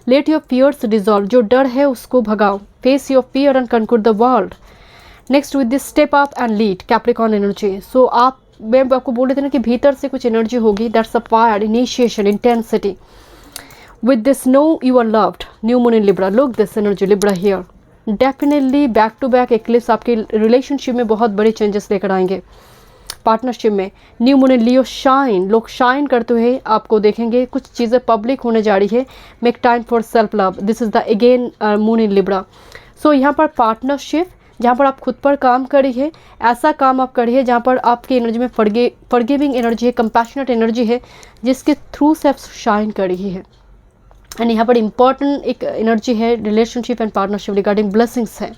Speaker 1: let your fears dissolve. जो डर है उसको भगाओ. Face your fear and conquer the world. Next with this step up and lead. Capricorn energy. So आप, मैं आपको बोल रहे थे ना कि भीतर से कुछ एनर्जी होगी. That's a fire, initiation, intensity. With this know you are loved. New moon in Libra. Look this energy Libra here. Definitely back to back eclipse आपके रिलेशनशिप में बहुत बड़े चेंजेस लेकर आएंगे. पार्टनरशिप में new moon in Leo. Shine, लोग shine करते हुए आपको देखेंगे. कुछ चीज़ें पब्लिक होने जा रही है. Make time for self love. This is the again moon in Libra. So यहाँ पर पार्टनरशिप, जहाँ पर आप खुद पर काम करिए. ऐसा काम आप करिए जहाँ पर आपकी एनर्जी में फॉरगिविंग एनर्जी है, कंपैशनेट एनर्जी है, जिसके थ्रू से आप शाइन कर रही है. एंड यहाँ पर इंपॉर्टेंट एक एनर्जी है relationship and partnership regarding blessings है.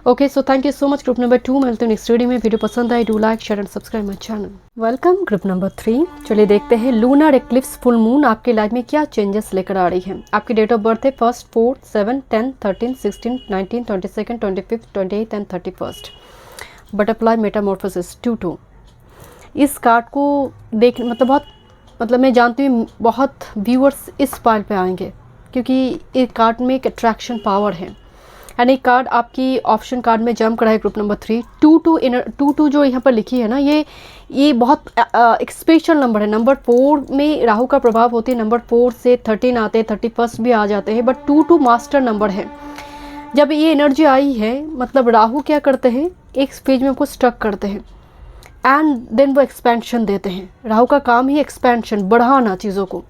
Speaker 1: Okay, so thank you so much group number 2. मिलते हैं नेक्स्ट वीडियो में. वीडियो पसंद आए do like, share and subscribe my channel. Welcome group number 3. चलिए देखते हैं लूनर एक्लिप्स फुल मून आपके लाइफ में क्या चेंजेस लेकर आ रही है. आपकी डेट ऑफ बर्थ है 1, 4, 7, 10, 13, 16, 19, 22, 25, 28 एंड 31. Butterfly Metamorphosis 2-2. इस कार्ड को देख मतलब मैं जानती हूँ बहुत व्यूअर्स इस पाइल पे आएंगे क्योंकि इस कार्ड में एक अट्रैक्शन पावर है. एंड एक कार्ड आपकी ऑप्शन कार्ड में जंप करा है ग्रुप नंबर 3. 2-2 जो यहाँ पर लिखी है ना, ये बहुत एक स्पेशल नंबर है. नंबर 4 में राहु का प्रभाव होती है. नंबर 4 से 13 आते हैं, 31 भी आ जाते हैं, बट 2-2 मास्टर नंबर है. जब ये एनर्जी आई है मतलब राहु क्या करते हैं, एक पेज में आपको स्टक करते हैं एंड देन वो एक्सपेंशन देते हैं. राहु का काम ही एक्सपेंशन, बढ़ाना चीज़ों को.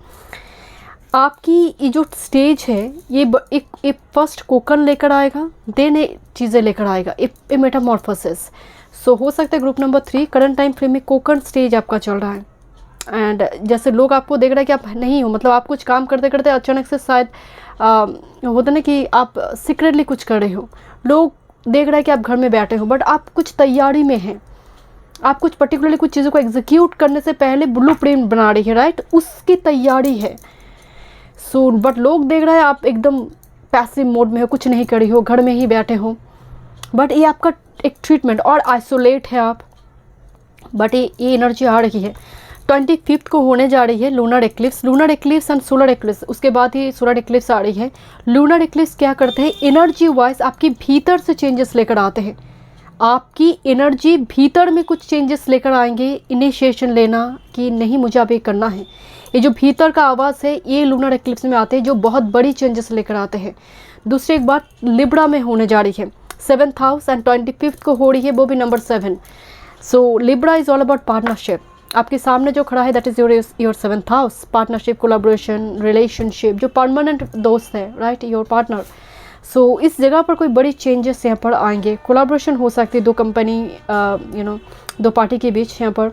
Speaker 1: आपकी ये जो स्टेज है ये एक फर्स्ट कोकन लेकर आएगा, देन चीज़ें लेकर आएगा, ए मेटामॉर्फोसिस. सो हो सकता है group number 3 current time frame में कोकन स्टेज आपका चल रहा है. एंड जैसे लोग आपको देख रहे हैं कि आप नहीं हो, मतलब आप कुछ काम करते करते अचानक से शायद होता ना कि आप सीक्रेटली कुछ कर रहे हो. लोग देख रहे हैं कि आप घर में बैठे हो, बट आप कुछ तैयारी में हैं. आप कुछ पर्टिकुलरली कुछ चीज़ों को एग्जीक्यूट करने से पहले ब्लूप्रिंट बना रही है, राइट, उसकी तैयारी है. सो बट लोग देख रहे हैं आप एकदम पैसिव मोड में हो, कुछ नहीं करी हो, घर में ही बैठे हो. बट ये आपका एक ट्रीटमेंट और आइसोलेट है आप. बट ये एनर्जी आ रही है 25 को होने जा रही है lunar eclipse and solar eclipse. उसके बाद ही सोलर एक्लिप्स आ रही है. लूनर एक्लिप्स क्या करते हैं, एनर्जी वाइज आपके भीतर से चेंजेस लेकर आते हैं. आपकी एनर्जी भीतर में कुछ चेंजेस लेकर आएंगे. इनिशिएशन लेना कि नहीं मुझे अब ये करना है, ये जो भीतर का आवाज़ है ये लूनर एक्लिप्स में आते हैं जो बहुत बड़ी चेंजेस लेकर आते हैं. दूसरी एक बात लिब्रा में होने जा रही है 7th हाउस एंड 25 को हो रही है, वो भी number 7. So Libra is all about partnership. आपके सामने जो खड़ा है that is your 7th house. Partnership, collaboration, relationship, जो परमानेंट दोस्त है, राइट, योर पार्टनर. सो इस जगह पर कोई बड़ी चेंजेस यहाँ पर आएंगे. कोलैबोरेशन हो सकती है दो कंपनी, दो पार्टी के बीच यहाँ पर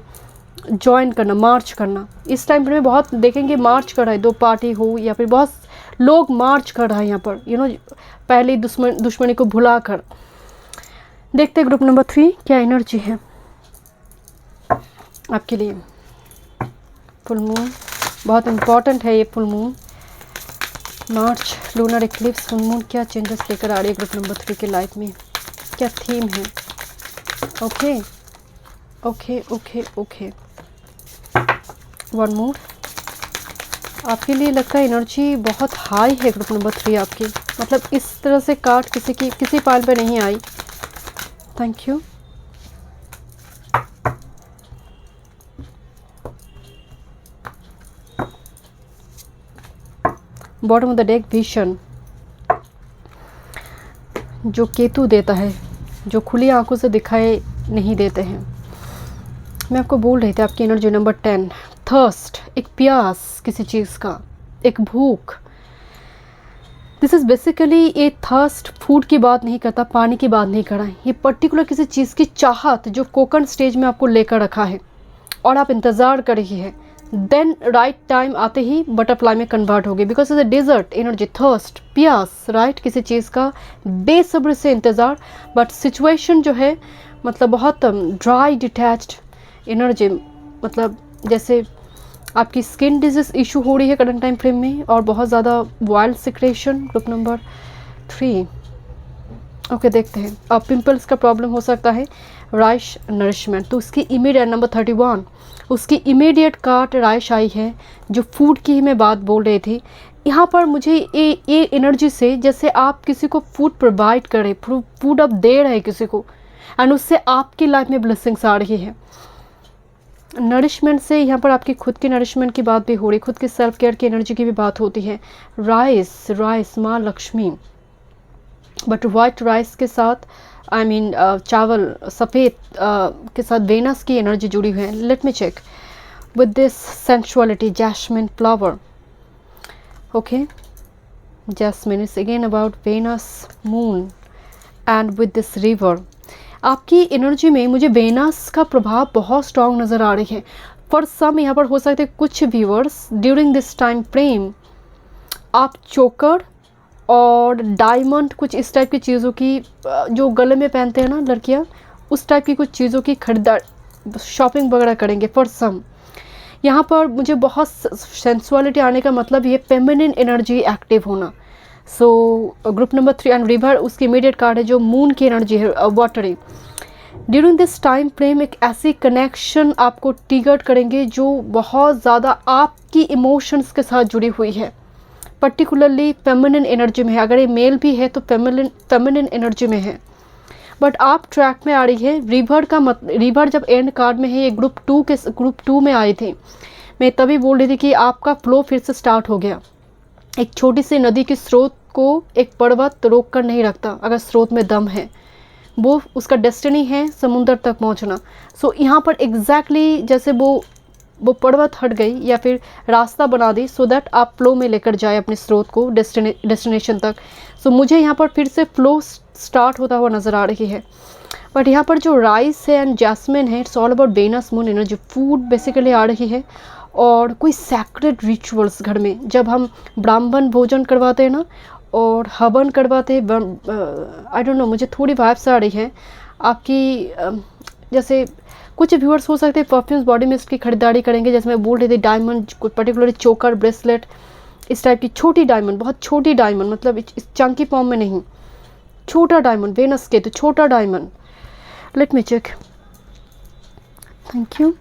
Speaker 1: ज्वाइन करना, मार्च करना. इस टाइम में बहुत देखेंगे मार्च कर रहा है, दो पार्टी हो या फिर बहुत लोग मार्च कर रहा है यहाँ पर, पहले दुश्मनी को भुला कर। देखते हैं ग्रुप नंबर 3 क्या एनर्जी है आपके लिए। फुल मून बहुत इम्पॉर्टेंट है ये फुल मून, मार्च लूनर एक्लिप्स फुल मून क्या चेंजेस लेकर आ रही है ग्रुप नंबर 3 के लाइफ में, क्या थीम है। Okay okay okay okay, one more. आपके लिए लगता है एनर्जी बहुत हाई है ग्रुप नंबर 3 आपकी, मतलब इस तरह से कार्ड किसी पाल पे नहीं आई। Thank you. Bottom of the deck vision जो केतु देता है, जो खुली आंखों से दिखाई नहीं देते हैं। मैं आपको बोल रही थी आपकी एनर्जी नंबर 10 थर्स्ट, एक प्यास किसी चीज़ का, एक भूख। This is basically a thirst food की बात नहीं करता, पानी की बात नहीं कर रहा है, ये पर्टिकुलर किसी चीज़ की चाहत जो कोकन स्टेज में आपको लेकर रखा है और आप इंतज़ार कर रही है। देन राइट टाइम आते ही बटरफ्लाई में कन्वर्ट होगी, because is a desert energy, thirst प्यास, राइट, किसी चीज़ का बेसब्री से इंतज़ार। बट सिचुएशन जो है मतलब बहुत ड्राई डिटैच्ड एनर्जी, मतलब जैसे आपकी स्किन डिजीज इशू हो रही है करंट टाइम फ्रेम में, और बहुत ज़्यादा wild secretion group number 3। Okay देखते हैं, अब पिंपल्स का प्रॉब्लम हो सकता है, राइश नरिशमेंट, तो उसकी इमीडिएट नंबर 31 उसकी इमीडिएट कार्ड राइश आई है, जो फूड की ही मैं बात बोल रही थी। यहाँ पर मुझे ये एनर्जी से जैसे आप किसी को फूड प्रोवाइड करें, फूड आप दे रहे किसी को, एंड उससे आपकी लाइफ में ब्लेसिंग्स आ रही है। नरिशमेंट से यहाँ पर आपकी खुद की नरिशमेंट की बात भी हो रही, खुद की सेल्फ केयर की एनर्जी की भी बात होती है। राइस माँ लक्ष्मी, बट वाइट राइस के साथ आई मीन चावल सफ़ेद के साथ वेनस की एनर्जी जुड़ी हुई है। Let me check with this sensuality, jasmine flower. Okay, jasmine is again about Venus moon and with this river. आपकी एनर्जी में मुझे वेनस का प्रभाव बहुत स्ट्रॉन्ग नज़र आ रही है। फॉर सम यहाँ पर हो सकते हैं कुछ viewers during this time frame आप चोकर और डायमंड कुछ इस टाइप की चीज़ों की, जो गले में पहनते हैं ना लड़कियां, उस टाइप की कुछ चीज़ों की खरीदार शॉपिंग वगैरह करेंगे फॉर सम। यहाँ पर मुझे बहुत सेंसुअलिटी आने का मतलब ये फेमिनिन एनर्जी एक्टिव होना। So group number 3 and river उसकी इमीडिएट कार्ड है जो मून की एनर्जी है, watery. During this time frame एक ऐसी कनेक्शन आपको ट्रिगर करेंगे जो बहुत ज़्यादा आपकी इमोशंस के साथ जुड़ी हुई है, पर्टिकुलरली फेमिनिन एनर्जी में है। अगर ये मेल भी है तो फेमिनिन एनर्जी में है, बट आप ट्रैक में आ रही है। रिवर जब एंड कार्ड में है, ये ग्रुप 2 में आई थी, मैं तभी बोल रही थी कि आपका फ्लो फिर से स्टार्ट हो गया। एक छोटी सी नदी के स्रोत को एक पर्वत रोक कर नहीं रखता, अगर स्रोत में दम है, वो उसका डेस्टिनी है समुंदर तक पहुंचना। सो यहाँ पर एग्जैक्टली जैसे वो पर्वत हट गई या फिर रास्ता बना दी, सो दैट आप फ्लो में लेकर जाए अपने स्रोत को डेस्टिनेशन तक। सो मुझे यहाँ पर फिर से फ्लो स्टार्ट होता हुआ नज़र आ रही है। बट यहाँ पर जो राइस है एंड जैस्मिन है, it's all about Venus moon energy, food basically आ रही है। और कोई सैक्रेड रिचुअल्स घर में, जब हम ब्राह्मण भोजन करवाते हैं ना और हवन करवाते हैं, आई डोंट नो, मुझे थोड़ी वाइब्स आ रही है आपकी। जैसे कुछ व्यूअर्स हो सकते हैं परफ्यूम्स बॉडी मिस्ट की खरीदारी करेंगे, जैसे मैं बोल रही थी डायमंड, पर्टिकुलरली चोकर ब्रेसलेट, इस टाइप की छोटी डायमंड, बहुत छोटी डायमंड, मतलब इस चंकी फॉर्म में नहीं, छोटा डायमंड, वेनस के तो छोटा diamond. Let me check, thank you.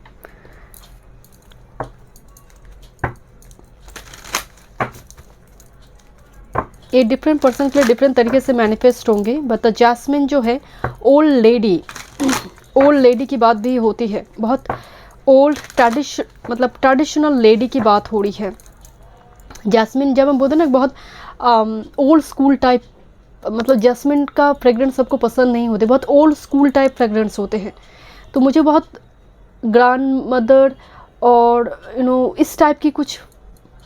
Speaker 1: ये डिफरेंट पर्सन के लिए डिफरेंट तरीके से मैनिफेस्ट होंगे। बट जैस्मिन जो है ओल्ड लेडी की बात भी होती है, बहुत ओल्ड मतलब ट्रेडिशनल लेडी की बात हो रही है। जैस्मिन जब हम बोलते हैं ना बहुत ओल्ड स्कूल टाइप, मतलब जैस्मिन का फ्रेग्रेंस सबको पसंद नहीं होते, बहुत ओल्ड स्कूल टाइप फ्रेग्रेंस होते हैं। तो मुझे बहुत ग्रैंड मदर और इस टाइप की कुछ,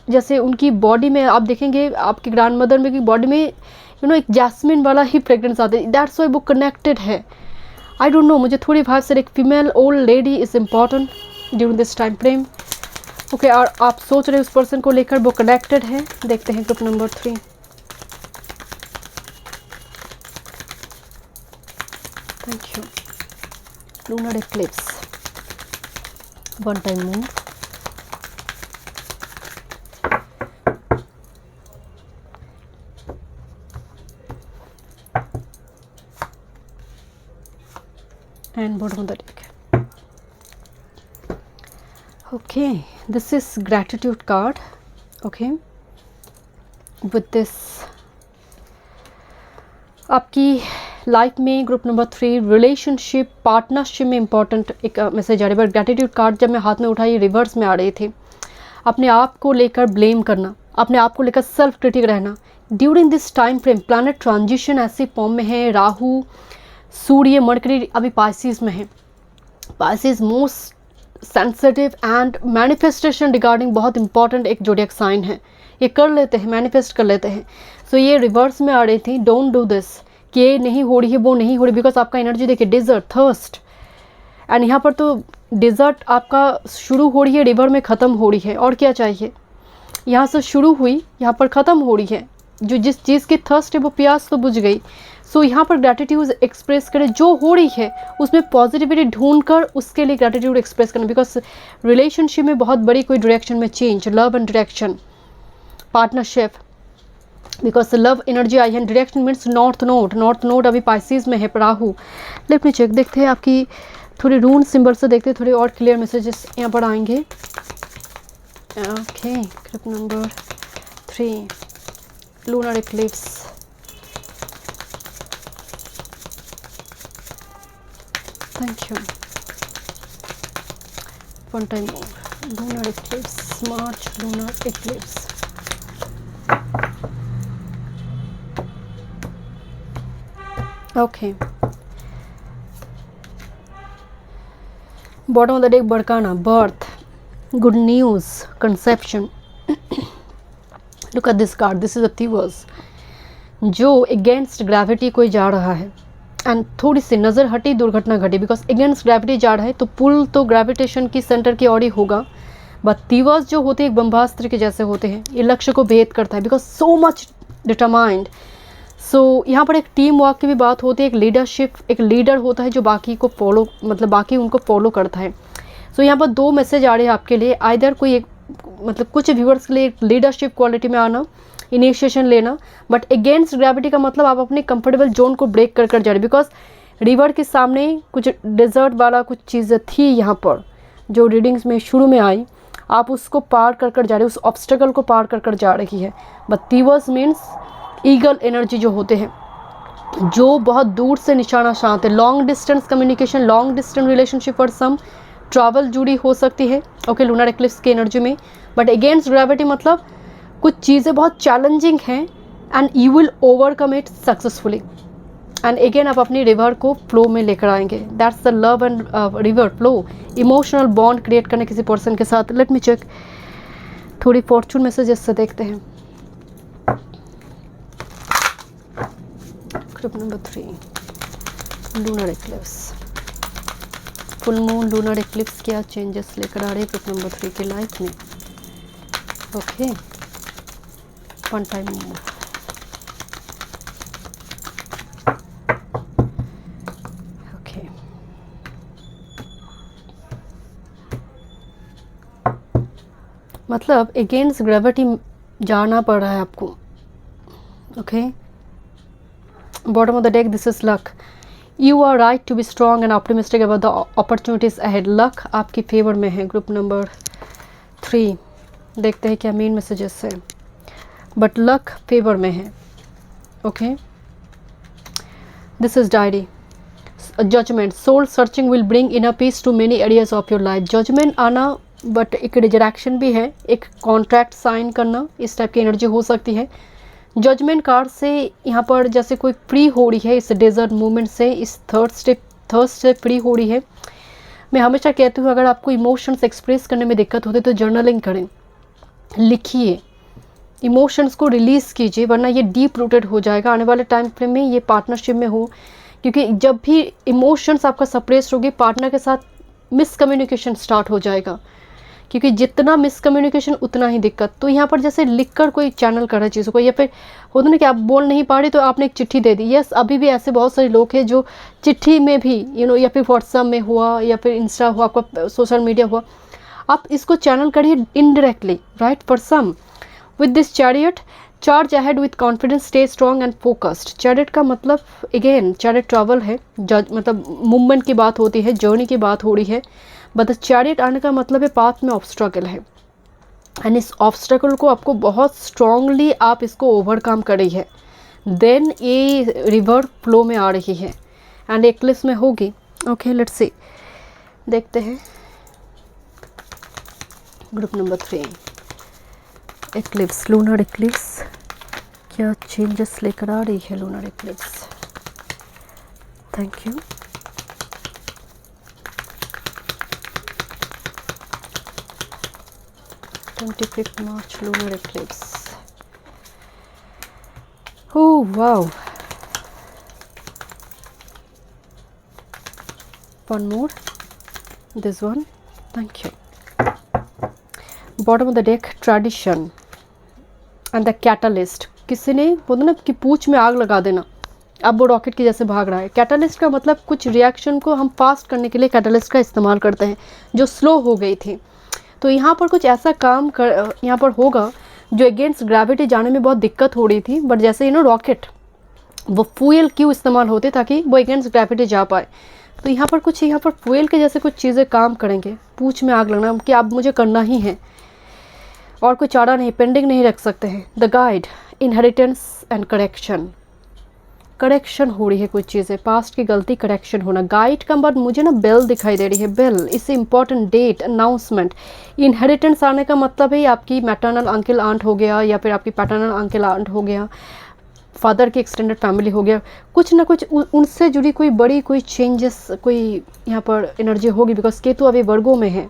Speaker 1: जैसे उनकी बॉडी में आप देखेंगे आपकी ग्रैंड मदर में की बॉडी में एक जैस्मिन वाला ही फ्रेग्रेंस आता है, दैट्स व्हाई वो कनेक्टेड है। आई डोंट नो, मुझे थोड़ी भाव से एक female old lady is important during this time frame. Okay, और आप सोच रहे उस पर्सन को लेकर वो कनेक्टेड है। देखते हैं group number 3। Thank you. Lunar eclipse, one time move, and bottom of the deck. Okay, this is gratitude card. Okay, with this आपकी लाइफ में ग्रुप नंबर 3 रिलेशनशिप पार्टनरशिप में इंपॉर्टेंट एक मैसेज आ रही है। बट ग्रैटिट्यूड कार्ड जब मैं हाथ में उठाई रिवर्स में आ रहे थे। अपने आप को लेकर ब्लेम करना, अपने आप को लेकर सेल्फ क्रिटिक रहना। During this time frame planet transition ऐसी फॉर्म में है, राहु, सूर्य, मरकरी अभी पाइसिस में है। Pisces most sensitive and manifestation regarding बहुत इंपॉर्टेंट एक जोडियक साइन है। ये कर लेते हैं, मैनिफेस्ट कर लेते हैं। सो ये रिवर्स में आ रही थी, डोंट डू दिस, कि ये नहीं हो रही है, वो नहीं हो रही, बिकॉज आपका एनर्जी देखिए डिजर्ट, थर्स्ट, एंड यहाँ पर तो डिजर्ट आपका शुरू हो रही है, रिवर में ख़त्म हो रही है। और क्या चाहिए, यहाँ से शुरू हुई, यहाँ पर ख़त्म हो रही है। जो जिस चीज़ की थर्स्ट है वो प्यास तो बुझ गई। सो यहाँ पर ग्रैटिट्यूड एक्सप्रेस करें, जो हो रही है उसमें पॉजिटिविटी ढूंढकर उसके लिए ग्रैटिट्यूड एक्सप्रेस करना। बिकॉज रिलेशनशिप में बहुत बड़ी कोई डायरेक्शन में change, love and direction, partnership, because love energy आई है। Direction means north node, north node अभी पाइसिस में है, राहु। लेट मी चेक, देखते हैं आपकी थोड़ी रून सिंबल से देखते हैं, थोड़े और क्लियर मैसेजेस यहाँ पर आएंगे। Okay, group number 3 lunar eclipse, thank you, one time more, lunar eclipse, March lunar eclipse. Okay, bottom of the deck, Barkana, birth, good news, conception. Look at this card, this is a Thieves, जो against gravity कोई जा रहा है and थोड़ी सी नज़र हटी, दुर्घटना घटी। बिकॉज अगेंस्ट ग्रेविटी जा रहा है तो पुल तो ग्रेविटेशन की सेंटर की ओर ही होगा। बट तीवर्स जो होते हैं एक बम्बास्त्र के जैसे होते हैं, ये लक्ष्य को भेद करता है, बिकॉज सो मच डिटरमाइंड। सो यहाँ पर एक टीम वर्क की भी बात होती है, एक लीडरशिप, एक लीडर होता है जो बाकी को फॉलो, मतलब बाकी उनको फॉलो करता है। सो यहाँ पर 2 मैसेज आ रहे हैं आपके लिए। आइदर कोई एक, मतलब कुछ व्यूअर्स के लिए लीडरशिप क्वालिटी में आना, इनिशिएशन लेना, बट अगेंस्ट ग्रेविटी का मतलब आप अपने कंफर्टेबल जोन को ब्रेक कर जा रहे। बिकॉज रिवर के सामने कुछ डिजर्ट वाला कुछ चीज़ें थी यहाँ पर जो रीडिंग्स में शुरू में आई, आप उसको पार कर जा रहे, उस ऑब्स्टेकल को पार कर जा रही है। बट तीवर्स मीन्स ईगल एनर्जी जो होते हैं, जो बहुत दूर से निशाना शांत है। Long distance communication, long distance relationship और सम ट्रैवल जुड़ी हो सकती है। ओके, लूनर एक्लिप्स की एनर्जी में। बट अगेंस्ट ग्रेविटी मतलब कुछ चीज़ें बहुत चैलेंजिंग हैं and you will overcome it successfully. And again आप अपनी रिवर को फ्लो में लेकर आएंगे। That's the love and river flow, emotional bond create करने किसी पर्सन के साथ। लेट मी चेक, थोड़ी फॉर्चून मैसेजेस से देखते हैं। Group number 3 lunar eclipse, full moon lunar eclipse क्या चेंजेस लेकर आ रहे हैं ग्रुप नंबर 3 की लाइफ में। Okay, one time move, okay, मतलब अगेंस्ट ग्रेविटी जाना पड़ रहा है आपको। Okay, bottom of the deck, this is luck, you are right to be strong and optimistic about the opportunities ahead. Luck आपकी favour में है ग्रुप नंबर 3। देखते हैं क्या मेन मैसेजेस है। बट लक फेवर में है। Okay, this is diary, judgement, soul searching will bring in a peace to many areas of your life. Judgement आना, बट एक डिजरेक्शन भी है, एक कॉन्ट्रैक्ट साइन करना, इस टाइप की एनर्जी हो सकती है। जजमेंट कार्ड से यहाँ पर जैसे कोई फ्री हो रही है इस डेजर्ट मूवमेंट से, इस थर्स्ट से फ्री हो रही है। मैं हमेशा कहती हूँ अगर आपको इमोशंस एक्सप्रेस करने में दिक्कत होती है तो जर्नलिंग करें, लिखिए, इमोशंस को रिलीज़ कीजिए, वरना ये डीप रूटेड हो जाएगा आने वाले टाइम फ्रेम में। ये पार्टनरशिप में हो, क्योंकि जब भी इमोशंस आपका सप्रेस होगी पार्टनर के साथ मिसकम्युनिकेशन स्टार्ट हो जाएगा। क्योंकि जितना मिसकम्युनिकेशन उतना ही दिक्कत। तो यहाँ पर जैसे लिखकर कोई चैनल कर रहा है चीज़ों को, या फिर होता ना कि आप बोल नहीं पा रहे तो आपने एक चिट्ठी दे दी। यस, अभी भी ऐसे बहुत सारे लोग हैं जो चिट्ठी में भी या फिर व्हाट्सएप में हुआ या फिर इंस्टा हुआ, आपका सोशल मीडिया हुआ, आप इसको चैनल करिए indirectly, right. For some with this chariot, charge ahead with confidence, stay strong and focused. Chariot का मतलब अगेन चैरियट ट्रैवल है, मतलब मूवमेंट की बात होती है, जर्नी की बात हो रही है। बट चैरियट आने का मतलब है पाथ में ऑब्स्ट्रकल है, एंड इस ऑब्स्ट्रकल को आपको बहुत स्ट्रांगली आप इसको ओवरकम कर रही है, देन ये रिवर फ्लो में आ रही है एंड एक्लिप्स में होगी। ओके, लेट्स सी, देखते हैं group number 3 eclipse, lunar eclipse क्या चेंजेस लेकर आ रही है lunar eclipse. Thank you. Twenty March lunar eclipse. Oh wow, one more, this one, thank you. Bottom of the deck, tradition and the catalyst. किसी ने बोला ना कि पूंछ में आग लगा देना, अब वो रॉकेट की जैसे भाग रहा है। कैटलिस्ट का मतलब कुछ रिएक्शन को हम फास्ट करने के लिए कैटलिस्ट का इस्तेमाल करते हैं, जो स्लो हो गई थी। तो यहाँ पर कुछ ऐसा काम यहाँ पर होगा जो अगेंस्ट ग्रेविटी जाने में बहुत दिक्कत हो रही थी, बट जैसे रॉकेट वो फ्यूल क्यों इस्तेमाल होते ताकि वो अगेंस्ट ग्रेविटी जा पाए। तो यहाँ पर फ्यूल के जैसे कुछ चीज़ें काम करेंगे, पूंछ में आग लगना कि अब मुझे करना ही है और कोई चारा नहीं, पेंडिंग नहीं रख सकते हैं। The guide, inheritance and correction, correction हो रही है कुछ चीज़ें, पास्ट की गलती करेक्शन होना। गाइड का बाद मुझे ना बेल दिखाई दे रही है, बेल, इससे इंपॉर्टेंट डेट, अनाउंसमेंट। इनहेरिटेंस आने का मतलब है आपकी मैटरनल अंकल आंट हो गया, या फिर आपकी पैटर्नल अंकल आंट हो गया, फादर की एक्सटेंडेड फैमिली हो गया, कुछ ना कुछ उनसे जुड़ी कोई बड़ी कोई चेंजेस, कोई यहाँ पर एनर्जी होगी। बिकॉज केतु अभी वर्गों में है,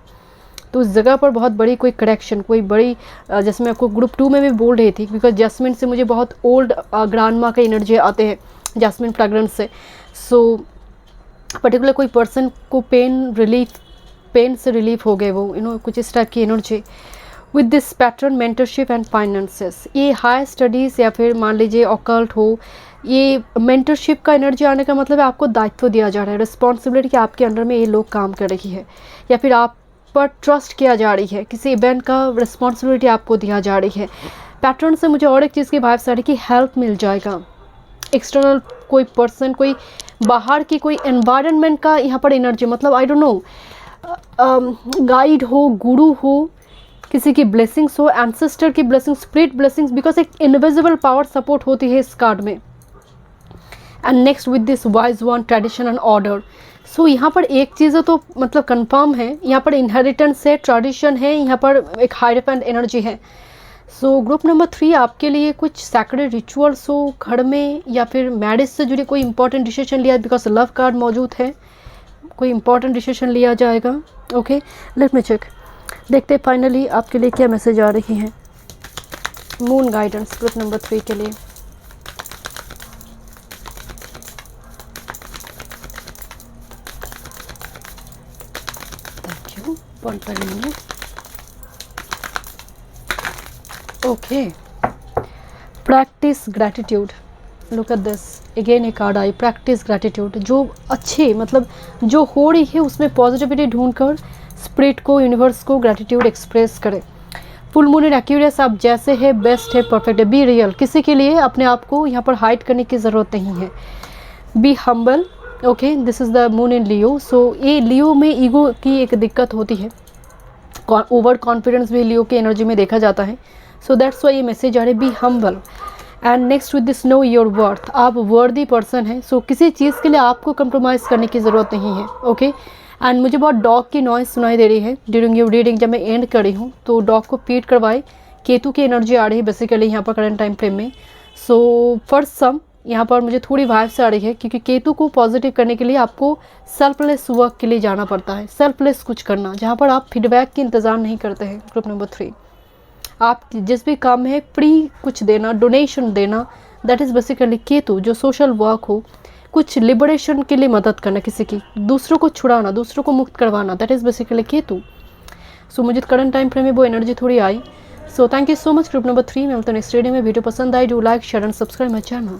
Speaker 1: तो उस जगह पर बहुत बड़ी कोई करेक्शन, कोई बड़ी, जैसे मैं आपको ग्रुप 2 में भी बोल रही थी, बिकॉज जैस्मिन से मुझे बहुत ओल्ड ग्रांड माँ के एनर्जी आते हैं, जैस्मिन फ्रेगरेंस से। सो पर्टिकुलर कोई पर्सन को पेन से रिलीफ हो गए वो, कुछ इस टाइप की energy. With this pattern, mentorship and finances, ये हाई स्टडीज़ या फिर मान लीजिए ऑकल्ट हो, ये मेंटरशिप का एनर्जी आने का मतलब है आपको दायित्व दिया जा रहा है, रिस्पॉन्सिबिलिटी कि आपके अंडर में ये लोग काम कर रही है, या फिर आप पर ट्रस्ट किया जा रही है, किसी इवेंट का रिस्पॉन्सिबिलिटी आपको दिया जा रही है। पैटर्न से मुझे और एक चीज़ की वाइब्स आ रही है कि हेल्प मिल जाएगा, एक्सटर्नल कोई पर्सन, कोई बाहर की कोई एनवायरनमेंट का यहाँ पर एनर्जी, मतलब आई डोंट नो, गाइड हो, गुरु हो, किसी की ब्लेसिंग्स हो, एंसेस्टर की ब्लेसिंग्स, स्पिरिट ब्लेसिंग्स, बिकॉज एक इनविजिबल पावर सपोर्ट होती है इस कार्ड में। And next with this wise one, tradition and order. So यहाँ पर एक चीज़ तो मतलब कंफर्म है, यहाँ पर इनहेरिटेंस है, ट्रेडिशन है, यहाँ पर एक हायरफेंट एनर्जी है। सो ग्रुप नंबर 3 आपके लिए कुछ सैक्रेड रिचुअल्स हो घर में, या फिर मैरिज से जुड़े कोई इंपॉर्टेंट डिसीजन लिया, बिकॉज लव कार्ड मौजूद है, कोई इंपॉर्टेंट डिसीजन लिया जाएगा। ओके, लेट मी चेक, देखते हैं फाइनली आपके लिए क्या मैसेज आ रही है मून गाइडेंस ग्रुप नंबर 3 के लिए। One per minute. Okay. Practice gratitude. Look at this. Again एक कार्ड आई, practice gratitude. जो अच्छे मतलब जो हो रही है उसमें पॉजिटिविटी ढूंढकर स्पिरिट को, यूनिवर्स को ग्रैटिट्यूड एक्सप्रेस करें। फुल मून एंड एक्यूरियस, आप जैसे है बेस्ट है, परफेक्ट है, बी रियल। किसी के लिए अपने आप को यहाँ पर हाइड करने की ज़रूरत नहीं है। Be humble. Okay, this is the moon in Leo. So ये लियो में ईगो की एक दिक्कत होती है, ओवर कॉन्फिडेंस भी लियो की एनर्जी में देखा जाता है। सो दैट्स वाई ये मैसेज आ रहा है, be humble. And next with this, know your worth, आप वर्दी पर्सन हैं। सो किसी चीज़ के लिए आपको कंप्रोमाइज़ करने की ज़रूरत नहीं है। ओके, एंड मुझे बहुत डॉग की नॉइज़ सुनाई दे रही है ड्यूरिंग योर रीडिंग। जब मैं एंड करी हूँ तो डॉग को फीड करवाए, केतु की एनर्जी आ रही है बेसिकली यहाँ पर करंट टाइम फ्रेम में। सो फॉर सम यहाँ पर मुझे थोड़ी वाइब्स आ रही है, क्योंकि केतु को पॉजिटिव करने के लिए आपको सेल्फलेस वर्क के लिए जाना पड़ता है, सेल्फलेस कुछ करना, जहाँ पर आप फीडबैक की इंतज़ार नहीं करते हैं। ग्रुप नंबर 3, आप जिस भी काम है फ्री कुछ देना, डोनेशन देना, दैट इज़ बेसिकली केतु। जो सोशल वर्क हो, कुछ लिबरेशन के लिए मदद करना, किसी की, दूसरों को छुड़ाना, दूसरों को मुक्त करवाना, that is basically Ketu. So मुझे करंट टाइम फ्रेम में वो एनर्जी थोड़ी आई। So thank you so much. Group number 3 में मिलते हैं नेक्स्ट रीडिंग में। वीडियो पसंद आई, do like share and subscribe my channel.